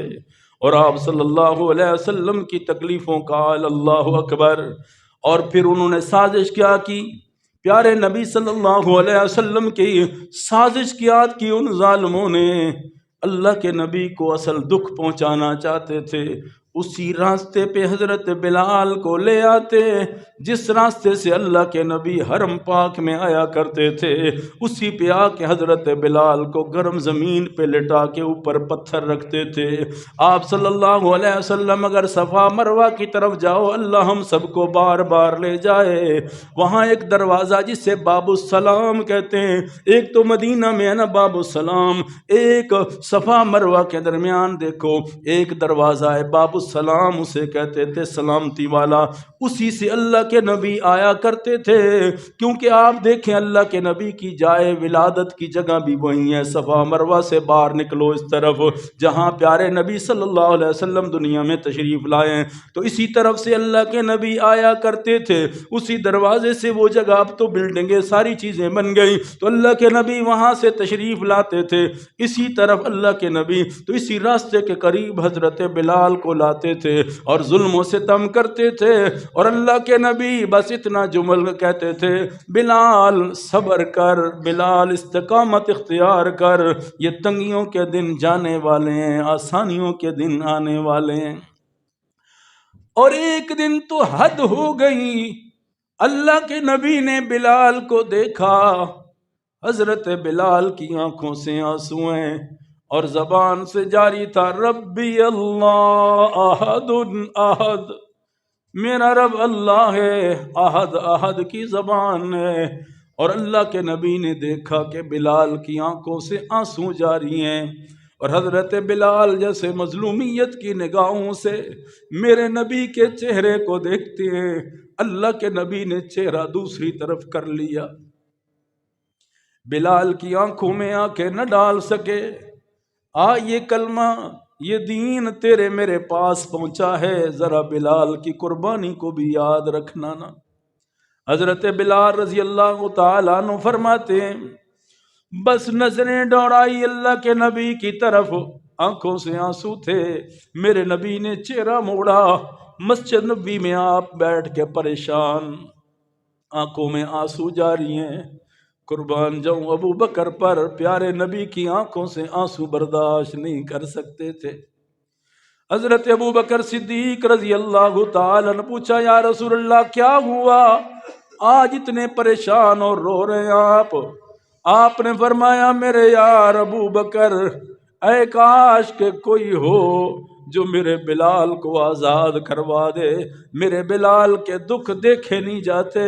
اور آپ صلی اللہ علیہ وسلم کی تکلیفوں کا اللہ اکبر. اور پھر انہوں نے سازش کیا کی، پیارے نبی صلی اللہ علیہ وسلم کی سازش کیا کہ ان ظالموں نے اللہ کے نبی کو اصل دکھ پہنچانا چاہتے تھے. اسی راستے پہ حضرت بلال کو لے آتے جس راستے سے اللہ کے نبی حرم پاک میں آیا کرتے تھے. اسی پہ آ کے حضرت بلال کو گرم زمین پہ لٹا کے اوپر پتھر رکھتے تھے. آپ صلی اللہ علیہ وسلم اگر صفا مروہ کی طرف جاؤ، اللہ ہم سب کو بار بار لے جائے، وہاں ایک دروازہ جسے باب السلام کہتے ہیں، ایک تو مدینہ میں ہے نا باب السلام، ایک صفا مروہ کے درمیان دیکھو ایک دروازہ ہے باب السلام، اسے کہتے تھے سلامتی والا. اسی سے اللہ کے نبی آیا کرتے تھے، کیونکہ آپ دیکھیں اللہ کے نبی کی جائے ولادت کی جگہ بھی وہی ہے. صفا مروہ سے باہر نکلو اس طرف جہاں پیارے نبی صلی اللہ علیہ وسلم دنیا میں تشریف لائے ہیں، تو اسی طرف سے اللہ کے نبی آیا کرتے تھے. اسی دروازے سے وہ جگہ، اب تو بلڈنگیں ساری چیزیں بن گئی، تو اللہ کے نبی وہاں سے تشریف لاتے تھے اسی طرف اللہ کے نبی. تو اسی راستے کے قریب حضرت بلال کو لاتے تھے اور ظلم و ستم کرتے تھے. اور اللہ کے نبی بس اتنا جمل کہتے تھے، بلال صبر کر، بلال استقامت اختیار کر، یہ تنگیوں کے دن جانے والے ہیں، آسانیوں کے دن آنے والے ہیں. اور ایک دن تو حد ہو گئی، اللہ کے نبی نے بلال کو دیکھا، حضرت بلال کی آنکھوں سے آنسو ہیں اور زبان سے جاری تھا ربی اللہ احد احد، میرا رب اللہ ہے، احد احد کی زبان ہے. اور اللہ کے نبی نے دیکھا کہ بلال کی آنکھوں سے آنسو جاری ہیں، اور حضرت بلال جیسے مظلومیت کی نگاہوں سے میرے نبی کے چہرے کو دیکھتے ہیں، اللہ کے نبی نے چہرہ دوسری طرف کر لیا. بلال کی آنکھوں میں آنکھیں نہ ڈال سکے. یہ کلمہ، یہ دین تیرے میرے پاس پہنچا ہے، ذرا بلال کی قربانی کو بھی یاد رکھنا نا. حضرت بلال رضی اللہ تعالیٰ عنہ فرماتے ہیں، بس نظریں دوڑائی اللہ کے نبی کی طرف، آنکھوں سے آنسو تھے، میرے نبی نے چہرہ موڑا، مسجد نبی میں آپ بیٹھ کے پریشان، آنکھوں میں آنسو جاری ہیں. قربان جاؤں ابو بکر پر، پیارے نبی کی آنکھوں سے آنسو برداشت نہیں کر سکتے تھے. حضرت ابو بکر صدیق رضی اللہ تعالیٰ نے پوچھا، یا رسول اللہ کیا ہوا، آج اتنے پریشان اور رو رہے ہیں آپ؟ آپ نے فرمایا، میرے یار ابو بکر، اے کاش کہ کوئی ہو جو میرے بلال کو آزاد کروا دے. میرے بلال کے دکھ دیکھے نہیں جاتے،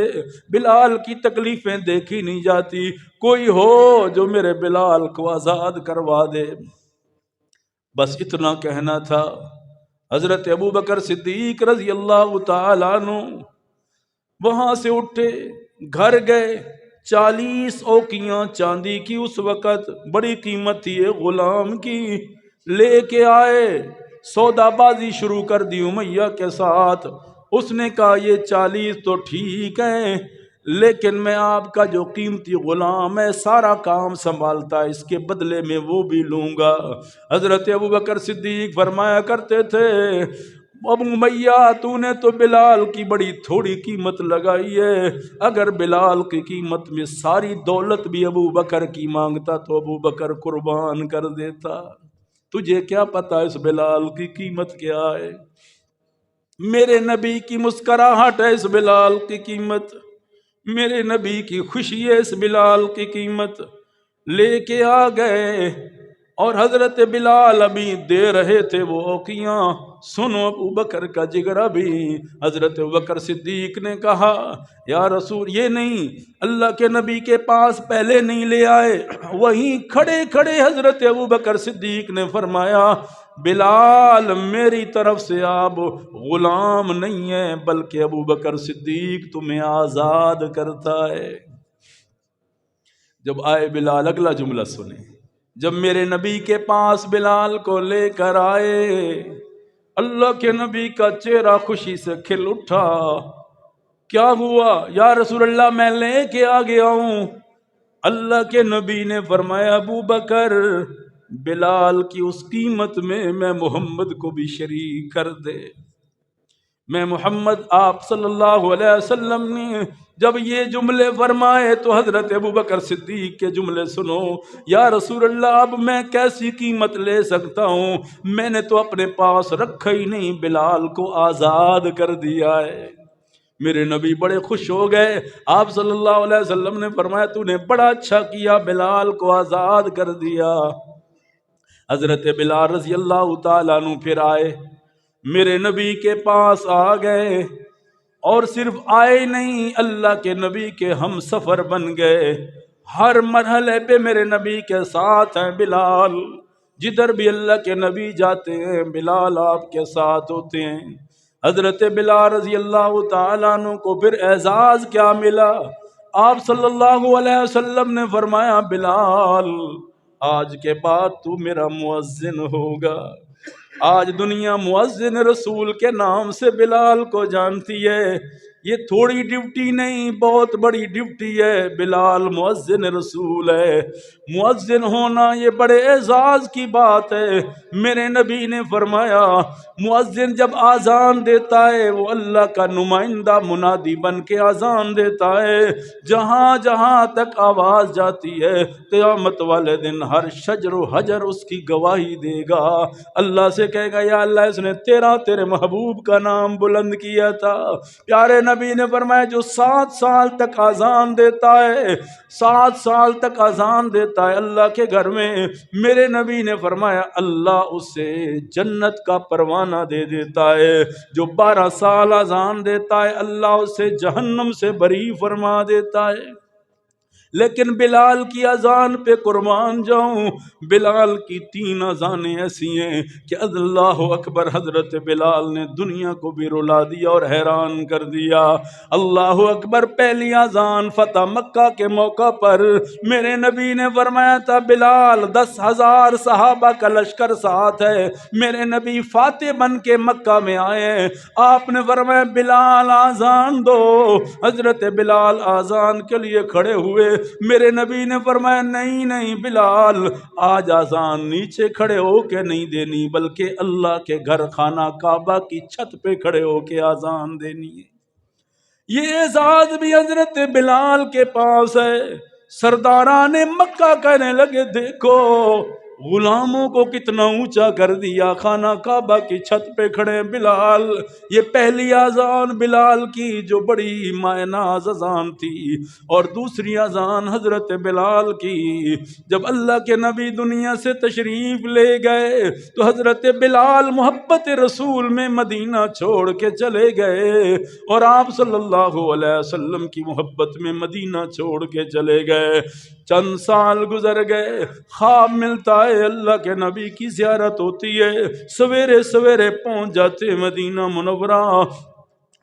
بلال کی تکلیفیں دیکھی نہیں جاتی، کوئی ہو جو میرے بلال کو آزاد کروا دے. بس اتنا کہنا تھا. حضرت ابو بکر صدیق رضی اللہ تعالیٰ عنہ وہاں سے اٹھے، گھر گئے، 40 اوقیاں چاندی کی اس وقت بڑی قیمت تھی غلام کی، لے کے آئے، سودا بازی شروع کر دی امیہ کے ساتھ. اس نے کہا یہ 40 تو ٹھیک ہیں، لیکن میں آپ کا جو قیمتی غلام ہے سارا کام سنبھالتا ہے، اس کے بدلے میں وہ بھی لوں گا. حضرت ابو بکر صدیق فرمایا کرتے تھے، ابو امیہ تو نے تو بلال کی بڑی تھوڑی قیمت لگائی ہے، اگر بلال کی قیمت میں ساری دولت بھی ابو بکر کی مانگتا تو ابو بکر قربان کر دیتا. تجھے کیا پتا اس بلال کی قیمت کیا ہے؟ میرے نبی کی مسکراہٹ ہے اس بلال کی قیمت، میرے نبی کی خوشی ہے اس بلال کی قیمت. لے کے آ گئے اور حضرت بلال ابھی دے رہے تھے وہ اوقیاں. سنو ابو بکر کا جگرا بھی. حضرت ابو بکر صدیق نے کہا، یا رسول، یہ نہیں، اللہ کے نبی کے پاس پہلے نہیں لے آئے، وہیں کھڑے کھڑے حضرت ابو بکر صدیق نے فرمایا، بلال میری طرف سے آپ غلام نہیں ہیں، بلکہ ابو بکر صدیق تمہیں آزاد کرتا ہے. جب آئے بلال، اگلا جملہ سنیں، جب میرے نبی کے پاس بلال کو لے کر آئے، اللہ کے نبی کا چہرہ خوشی سے کھل اٹھا. کیا ہوا؟ یا رسول اللہ میں لے کے آ گیا ہوں. اللہ کے نبی نے فرمایا، ابو بکر بلال کی اس قیمت میں محمد کو بھی شریک کر دے۔ میں محمد آپ صلی اللہ علیہ وسلم نے جب یہ جملے فرمائے تو حضرت ابوبکر صدیق کے جملے سنو، یا رسول اللہ اب میں کیسی قیمت لے سکتا ہوں، میں نے تو اپنے پاس رکھا ہی نہیں، بلال کو آزاد کر دیا ہے۔ میرے نبی بڑے خوش ہو گئے، آپ صلی اللہ علیہ وسلم نے فرمایا تو نے بڑا اچھا کیا، بلال کو آزاد کر دیا۔ حضرت بلال رضی اللہ تعالیٰ عنہ پھر آئے، میرے نبی کے پاس آ گئے، اور صرف آئے نہیں، اللہ کے نبی کے ہم سفر بن گئے، ہر مرحلے پہ میرے نبی کے ساتھ ہیں بلال، جدھر بھی اللہ کے نبی جاتے ہیں بلال آپ کے ساتھ ہوتے ہیں۔ حضرت بلال رضی اللہ تعالیٰ عنہ کو پھر اعزاز کیا ملا، آپ صلی اللہ علیہ وسلم نے فرمایا بلال آج کے بعد تو میرا مؤذن ہوگا۔ آج دنیا مؤذن رسول کے نام سے بلال کو جانتی ہے، یہ تھوڑی ڈیوٹی نہیں، بہت بڑی ڈیوٹی ہے، بلال مؤذن رسول ہے۔ مؤذن ہونا یہ بڑے اعزاز کی بات ہے۔ میرے نبی نے فرمایا مؤذن جب آذان دیتا ہے وہ اللہ کا نمائندہ منادی بن کے آذان دیتا ہے، جہاں جہاں تک آواز جاتی ہے قیامت والے دن ہر شجر و حجر اس کی گواہی دے گا، اللہ سے کہے گا یا اللہ اس نے تیرے محبوب کا نام بلند کیا تھا۔ پیارے نبی نے فرمایا جو 7 سال تک اذان دیتا ہے، 7 سال تک اذان دیتا ہے اللہ کے گھر میں، میرے نبی نے فرمایا اللہ اسے جنت کا پروانہ دے دیتا ہے۔ جو 12 سال اذان دیتا ہے اللہ اسے جہنم سے بری فرما دیتا ہے۔ لیکن بلال کی اذان پہ قربان جاؤں، بلال کی 3 اذانیں ایسی ہیں کہ اللہ اکبر، حضرت بلال نے دنیا کو بھی رلا دیا اور حیران کر دیا۔ اللہ اکبر، پہلی اذان فتح مکہ کے موقع پر میرے نبی نے فرمایا تھا بلال 10,000 صحابہ کا لشکر ساتھ ہے، میرے نبی فاتح بن کے مکہ میں آئے، آپ نے فرمایا بلال اذان دو۔ حضرت بلال اذان کے لیے کھڑے ہوئے، میرے نبی نے فرمایا نہیں بلال آج اذان نیچے کھڑے ہو کے نہیں دینی، بلکہ اللہ کے گھر خانہ کعبہ کی چھت پہ کھڑے ہو کے اذان دینی ہے۔ یہ اعزاز بھی حضرت بلال کے پاس ہے۔ سرداران مکہ کہنے لگے دیکھو غلاموں کو کتنا اونچا کر دیا، خانہ کعبہ کی چھت پہ کھڑے بلال۔ یہ پہلی اذان بلال کی جو بڑی معناز اذان تھی، اور دوسری اذان حضرت بلال کی جب اللہ کے نبی دنیا سے تشریف لے گئے تو حضرت بلال محبت رسول میں مدینہ چھوڑ کے چلے گئے، اور آپ صلی اللہ علیہ وسلم کی محبت میں مدینہ چھوڑ کے چلے گئے۔ چند سال گزر گئے، خواب ملتا ہے اللہ کے نبی کی زیارت ہوتی ہے، سویرے سویرے پہنچ جاتے مدینہ منورہ۔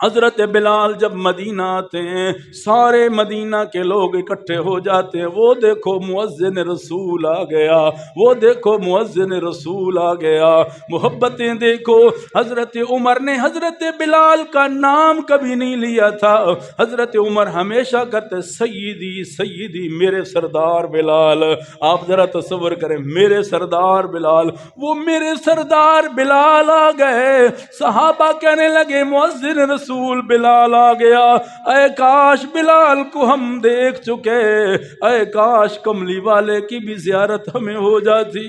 حضرت بلال جب مدینہ آتے ہیں سارے مدینہ کے لوگ اکٹھے ہو جاتے ہیں، وہ دیکھو مؤذن رسول آ گیا، وہ دیکھو مؤذن رسول آ گیا۔ محبتیں دیکھو، حضرت عمر نے حضرت بلال کا نام کبھی نہیں لیا تھا، حضرت عمر ہمیشہ کہتے سیدی سیدی میرے سردار بلال۔ آپ ذرا تصور کریں، میرے سردار بلال، وہ میرے سردار بلال آ گئے۔ صحابہ کہنے لگے مؤذن رسول بلال آ گیا، اے کاش بلال کو ہم دیکھ چکے، اے کاش کملی والے کی بھی زیارت ہمیں ہو جاتی۔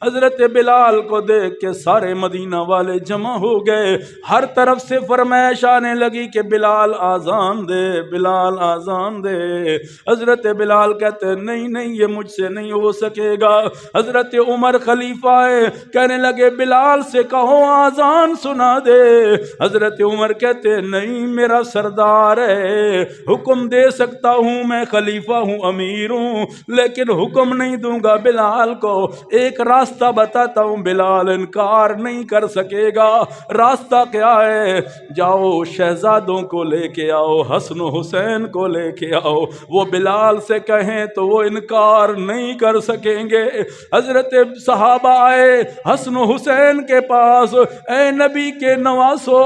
حضرت بلال کو دیکھ کے سارے مدینہ والے جمع ہو گئے، ہر طرف سے فرمائش آنے لگی کہ بلال آذان دے، بلال آذان دے۔ حضرت بلال کہتے نہیں یہ مجھ سے نہیں ہو سکے گا۔ حضرت عمر خلیفہ ہے، کہنے لگے بلال سے کہو آذان سنا دے۔ حضرت عمر کہتے نہیں میرا سردار ہے، حکم دے سکتا ہوں، میں خلیفہ ہوں، امیر ہوں، لیکن حکم نہیں دوں گا بلال کو۔ ایک راستہ بتاتا ہوں، بلال انکار نہیں کر سکے گا۔ راستہ کیا ہے؟ جاؤ شہزادوں کو لے کے آؤ، حسن و حسین کو لے کے آؤ، وہ بلال سے کہیں تو وہ انکار نہیں کر سکیں گے۔ حضرت صحابہ آئے حسن و حسین کے پاس، اے نبی کے نواسو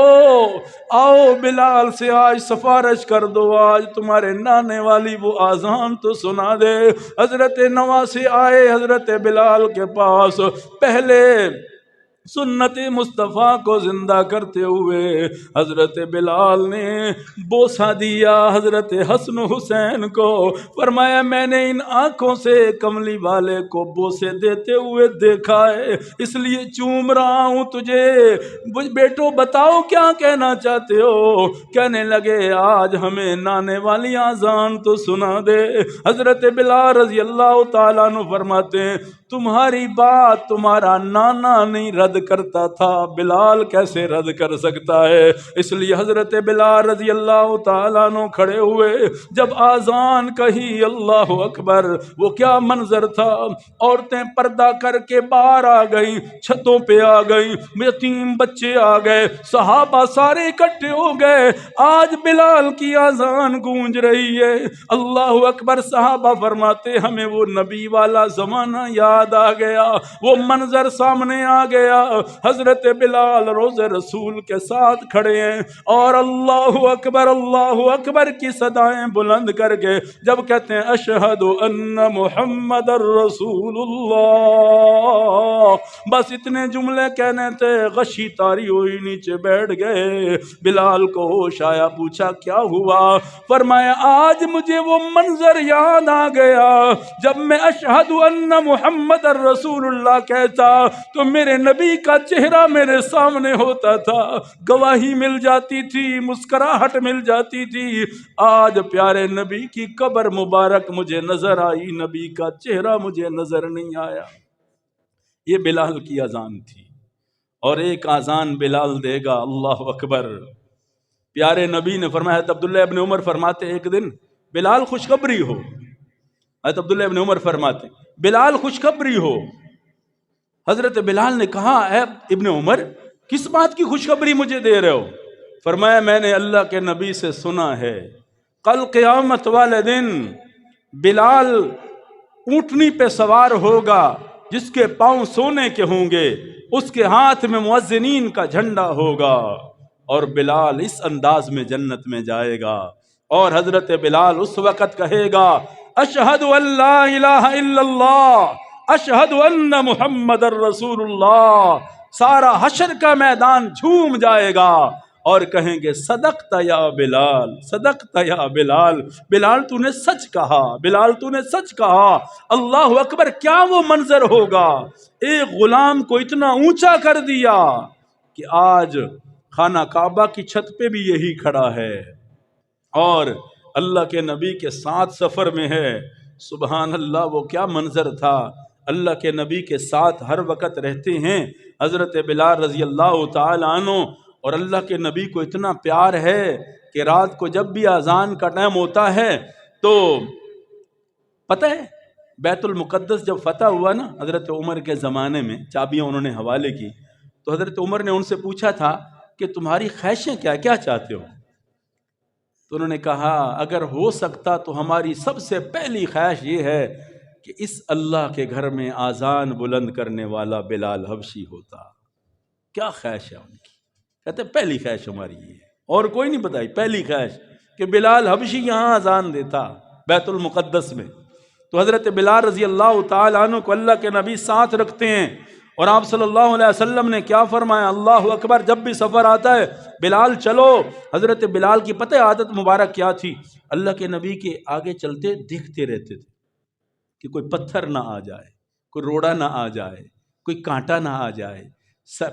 آؤ بلال سے آج سفارش کر دو، آج تمہارے نانے والی وہ آذان تو سنا دے۔ حضرت نواسی آئے حضرت بلال کے پاس، پہلے سنت مصطفیٰ کو زندہ کرتے ہوئے حضرت بلال نے بوسہ دیا حضرت حسن حسین کو، فرمایا میں نے ان آنکھوں سے کملی والے کو بوسے دیتے ہوئے دیکھا ہے، اس لیے چوم رہا ہوں تجھے، بیٹو بتاؤ کیا کہنا چاہتے ہو؟ کہنے لگے آج ہمیں نانے والی آذان تو سنا دے۔ حضرت بلال رضی اللہ تعالیٰ عنہ فرماتے ہیں تمہاری بات تمہارا نانا نہیں رد کرتا تھا، بلال کیسے رد کر سکتا ہے؟ اس لیے حضرت بلال رضی اللہ تعالیٰ عنہ کھڑے ہوئے، جب آذان کہی اللہ اکبر، وہ کیا منظر تھا، عورتیں پردہ کر کے باہر آ گئیں، چھتوں پہ آ گئیں، یتیم بچے آ گئے، صحابہ سارے اکٹھے ہو گئے، آج بلال کی آذان گونج رہی ہے، اللہ اکبر۔ صحابہ فرماتے ہمیں وہ نبی والا زمانہ یاد آ گیا، وہ منظر سامنے آ گیا، حضرت بلال روز رسول کے ساتھ کھڑے ہیں اور اللہ اکبر کی صدائیں بلند کر کے جب کہتے ہیں اشہد ان محمد الرسول اللہ، بس اتنے جملے کہنے تھے، غشی طاری ہوئی نیچے بیٹھ گئے۔ بلال کو ہوش آیا، پوچھا کیا ہوا؟ فرمایا آج مجھے وہ منظر یاد آ گیا، جب میں اشہد ان محمد الرسول اللہ کہتا تو میرے نبی کا چہرہ میرے سامنے ہوتا تھا، گواہی مل جاتی تھی، مسکراہٹ مل جاتی تھی۔ آج پیارے نبی کی قبر مبارک مجھے نظر آئی، نبی کا چہرہ مجھے نظر نہیں آیا۔ یہ بلال کی اذان تھی، اور ایک اذان بلال دے گا، اللہ اکبر۔ پیارے نبی نے فرمایا، حضرت عبداللہ ابن عمر فرماتے ایک دن بلال خوشخبری ہو، حضرت عبداللہ ابن عمر فرماتے بلال خوشخبری ہو۔ حضرت بلال نے کہا اے ابن عمر کس بات کی خوشخبری مجھے دے رہے ہو؟ فرمایا میں نے اللہ کے نبی سے سنا ہے کل قیامت والے دن بلال اونٹنی پہ سوار ہوگا جس کے پاؤں سونے کے ہوں گے، اس کے ہاتھ میں مؤذنین کا جھنڈا ہوگا، اور بلال اس انداز میں جنت میں جائے گا، اور حضرت بلال اس وقت کہے گا اشہد ان لا الہ الا اللہ اشہد ان محمد الرسول اللہ، سارا حشر کا میدان جھوم جائے گا اور کہیں گے صدقت یا بلال، صدقت یا بلال، بلال تو نے سچ کہا، بلال تو نے سچ کہا۔ اللہ اکبر، کیا وہ منظر ہوگا، ایک غلام کو اتنا اونچا کر دیا کہ آج خانہ کعبہ کی چھت پہ بھی یہی کھڑا ہے اور اللہ کے نبی کے ساتھ سفر میں ہے۔ سبحان اللہ، وہ کیا منظر تھا، اللہ کے نبی کے ساتھ ہر وقت رہتے ہیں حضرت بلال رضی اللہ تعالی عنہ، اور اللہ کے نبی کو اتنا پیار ہے کہ رات کو جب بھی اذان کا ٹائم ہوتا ہے تو پتہ ہے بیت المقدس جب فتح ہوا نا حضرت عمر کے زمانے میں، چابیاں انہوں نے حوالے کی، تو حضرت عمر نے ان سے پوچھا تھا کہ تمہاری خواہشیں کیا چاہتے ہو؟ تو انہوں نے کہا اگر ہو سکتا تو ہماری سب سے پہلی خواہش یہ ہے کہ اس اللہ کے گھر میں آذان بلند کرنے والا بلال حبشی ہوتا۔ کیا خواہش ہے ان کی؟ کہتے پہلی خواہش ہماری یہ ہے، اور کوئی نہیں بتائی، پہلی خواہش کہ بلال حبشی یہاں آذان دیتا بیت المقدس میں۔ تو حضرت بلال رضی اللہ تعالی عنہ کو اللہ کے نبی ساتھ رکھتے ہیں، اور آپ صلی اللہ علیہ وسلم نے کیا فرمایا، اللہ اکبر، جب بھی سفر آتا ہے بلال چلو۔ حضرت بلال کی پتہ عادت مبارک کیا تھی، اللہ کے نبی کے آگے چلتے دیکھتے رہتے تھے کہ کوئی پتھر نہ آ جائے، کوئی روڑا نہ آ جائے، کوئی کانٹا نہ آ جائے۔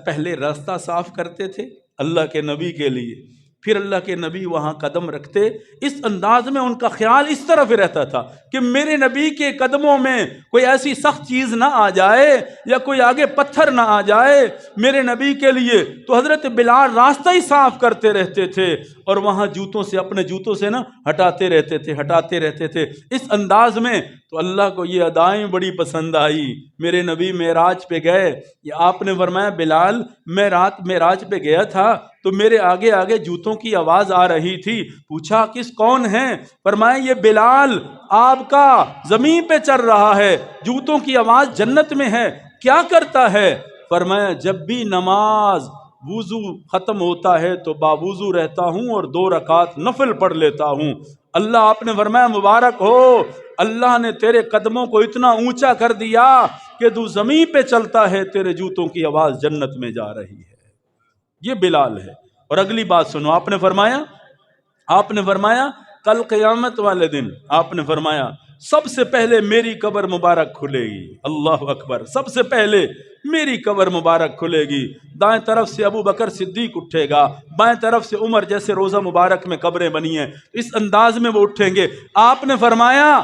پہلے راستہ صاف کرتے تھے اللہ کے نبی کے لیے، پھر اللہ کے نبی وہاں قدم رکھتے، اس انداز میں ان کا خیال اس طرف رہتا تھا کہ میرے نبی کے قدموں میں کوئی ایسی سخت چیز نہ آ جائے یا کوئی آگے پتھر نہ آ جائے میرے نبی کے لیے۔ تو حضرت بلال راستہ ہی صاف کرتے رہتے تھے اور وہاں جوتوں سے، اپنے جوتوں سے نا ہٹاتے رہتے تھے اس انداز میں۔ تو اللہ کو یہ ادائیں بڑی پسند آئی۔ میرے نبی معراج پہ گئے، یہ آپ نے فرمایا بلال میں رات معراج پہ گیا تھا تو میرے آگے آگے جوتوں کی آواز آ رہی تھی، پوچھا کون ہیں؟ فرمایا یہ بلال آپ کا زمین پہ چل رہا ہے، جوتوں کی آواز جنت میں ہے، کیا کرتا ہے؟ فرمایا جب بھی نماز وضو ختم ہوتا ہے تو باوضو رہتا ہوں اور 2 رکعت نفل پڑھ لیتا ہوں۔ اللہ آپ نے فرمایا مبارک ہو، اللہ نے تیرے قدموں کو اتنا اونچا کر دیا کہ تو زمین پہ چلتا ہے، تیرے جوتوں کی آواز جنت میں جا رہی ہے۔ یہ بلال ہے۔ اور اگلی بات سنو، آپ نے فرمایا کل قیامت والے دن آپ نے فرمایا سب سے پہلے میری قبر مبارک کھلے گی۔ اللہ اکبر، سب سے پہلے میری قبر مبارک کھلے گی۔ دائیں طرف سے ابو بکر صدیق اٹھے گا، بائیں طرف سے عمر، جیسے روزہ مبارک میں قبریں بنی ہیں اس انداز میں وہ اٹھیں گے۔ آپ نے فرمایا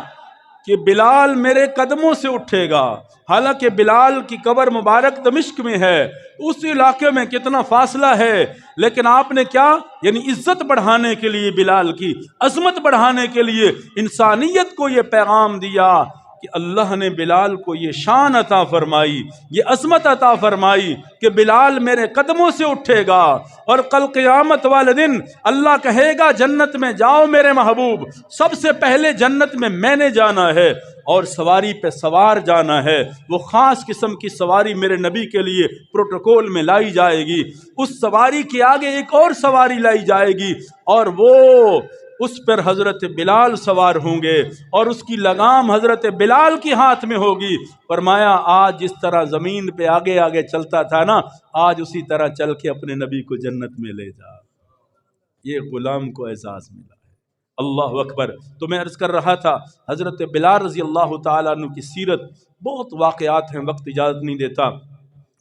کہ بلال میرے قدموں سے اٹھے گا، حالانکہ بلال کی قبر مبارک دمشق میں ہے، اس علاقے میں کتنا فاصلہ ہے، لیکن آپ نے کیا، یعنی عزت بڑھانے کے لیے، بلال کی عظمت بڑھانے کے لیے انسانیت کو یہ پیغام دیا کہ اللہ نے بلال کو یہ شان عطا فرمائی، یہ عظمت عطا فرمائی کہ بلال میرے قدموں سے اٹھے گا، اور کل قیامت والے دن اللہ کہے گا جنت میں جاؤ میرے محبوب، سب سے پہلے جنت میں نے جانا ہے اور سواری پہ سوار جانا ہے۔ وہ خاص قسم کی سواری میرے نبی کے لیے پروٹوکول میں لائی جائے گی، اس سواری کے آگے ایک اور سواری لائی جائے گی، اور وہ اس پر حضرت بلال سوار ہوں گے، اور اس کی لگام حضرت بلال کی ہاتھ میں ہوگی۔ فرمایا آج جس طرح زمین پہ آگے آگے چلتا تھا نا، آج اسی طرح چل کے اپنے نبی کو جنت میں لے جا۔ یہ غلام کو احساس ملا ہے۔ اللہ اکبر۔ تو میں عرض کر رہا تھا حضرت بلال رضی اللہ تعالیٰ عنہ کی سیرت، بہت واقعات ہیں، وقت اجازت نہیں دیتا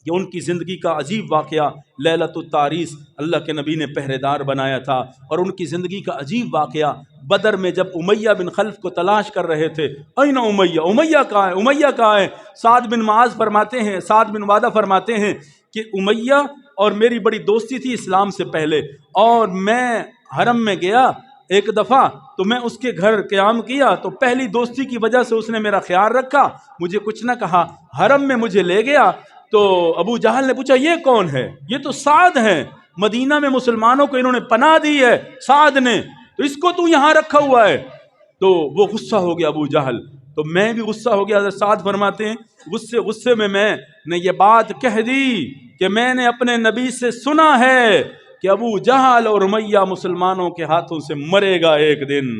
کہ ان کی زندگی کا عجیب واقعہ لیلۃ التعریس اللہ کے نبی نے پہرے دار بنایا تھا، اور ان کی زندگی کا عجیب واقعہ بدر میں جب امیہ بن خلف کو تلاش کر رہے تھے، این امیہ کہاں ہے، امیہ کہاں ہے؟ سعد بن معاذ فرماتے ہیں، سعد بن عبادہ فرماتے ہیں کہ امیہ اور میری بڑی دوستی تھی اسلام سے پہلے، اور میں حرم میں گیا ایک دفعہ تو میں اس کے گھر قیام کیا، تو پہلی دوستی کی وجہ سے اس نے میرا خیال رکھا، مجھے کچھ نہ کہا، حرم میں مجھے لے گیا تو ابو جہل نے پوچھا یہ کون ہے؟ یہ تو سعد ہیں، مدینہ میں مسلمانوں کو انہوں نے پناہ دی ہے سعد نے، تو اس کو تو یہاں رکھا ہوا ہے۔ تو وہ غصہ ہو گیا ابو جہل، تو میں بھی غصہ ہو گیا۔ حضرت سعد فرماتے ہیں غصے میں میں نے یہ بات کہہ دی کہ میں نے اپنے نبی سے سنا ہے کہ ابو جہل اور امیہ مسلمانوں کے ہاتھوں سے مرے گا ایک دن۔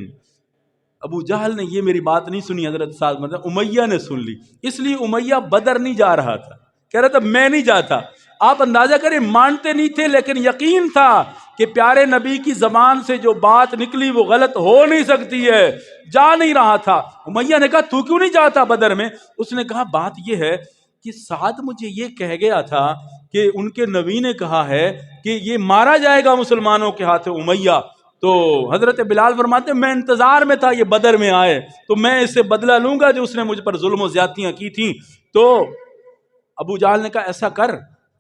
ابو جہل نے یہ میری بات نہیں سنی، حضرت سعد مطلب امیہ نے سن لی، اس لیے امیہ بدر نہیں جا رہا تھا، کہہ رہا تھا میں نہیں جاتا۔ آپ اندازہ کریں، مانتے نہیں تھے لیکن یقین تھا کہ پیارے نبی کی زبان سے جو بات نکلی وہ غلط ہو نہیں سکتی ہے، جا نہیں رہا تھا۔ امیہ نے کہا تو کیوں نہیں جاتا بدر میں؟ اس نے کہا بات یہ ہے کہ سعد مجھے یہ کہہ گیا تھا کہ ان کے نبی نے کہا ہے کہ یہ مارا جائے گا مسلمانوں کے ہاتھ امیہ۔ تو حضرت بلال فرماتے ہیں میں انتظار میں تھا یہ بدر میں آئے تو میں اس سے بدلہ لوں گا جو اس نے مجھ پر ظلم و زیادتیاں کی تھیں۔ تو ابو جہل نے کہا ایسا کر،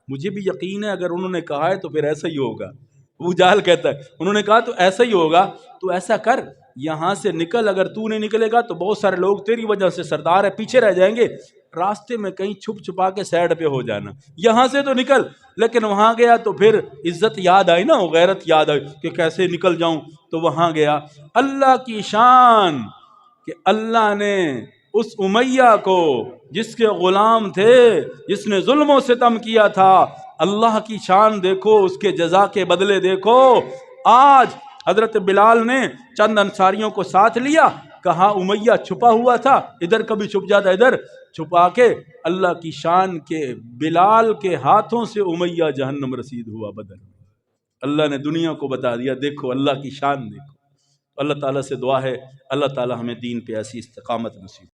مجھے بھی یقین ہے اگر انہوں نے کہا ہے تو پھر ایسا ہی ہوگا۔ ابو جہل کہتا ہے انہوں نے کہا تو ایسا ہی ہوگا، تو ایسا کر یہاں سے نکل، اگر تو نہیں نکلے گا تو بہت سارے لوگ تیری وجہ سے سردار ہے پیچھے رہ جائیں گے، راستے میں کہیں چھپ چھپا کے سائڈ پہ ہو جانا، یہاں سے تو نکل۔ لیکن وہاں گیا تو پھر عزت یاد آئی نا، غیرت یاد آئی کہ کیسے نکل جاؤں، تو وہاں گیا۔ اللہ کی شان کہ اللہ نے اس امیہ کو جس کے غلام تھے، جس نے ظلم و ستم کیا تھا، اللہ کی شان دیکھو، اس کے جزا کے بدلے دیکھو۔ آج حضرت بلال نے چند انصاریوں کو ساتھ لیا، کہا امیہ چھپا ہوا تھا، ادھر کبھی چھپ جاتا، ادھر چھپا کے اللہ کی شان کے بلال کے ہاتھوں سے امیہ جہنم رسید ہوا بدر میں۔ اللہ نے دنیا کو بتا دیا دیکھو اللہ کی شان دیکھو۔ اللہ تعالیٰ سے دعا ہے اللہ تعالیٰ ہمیں دین پہ ایسی استقامت نصیب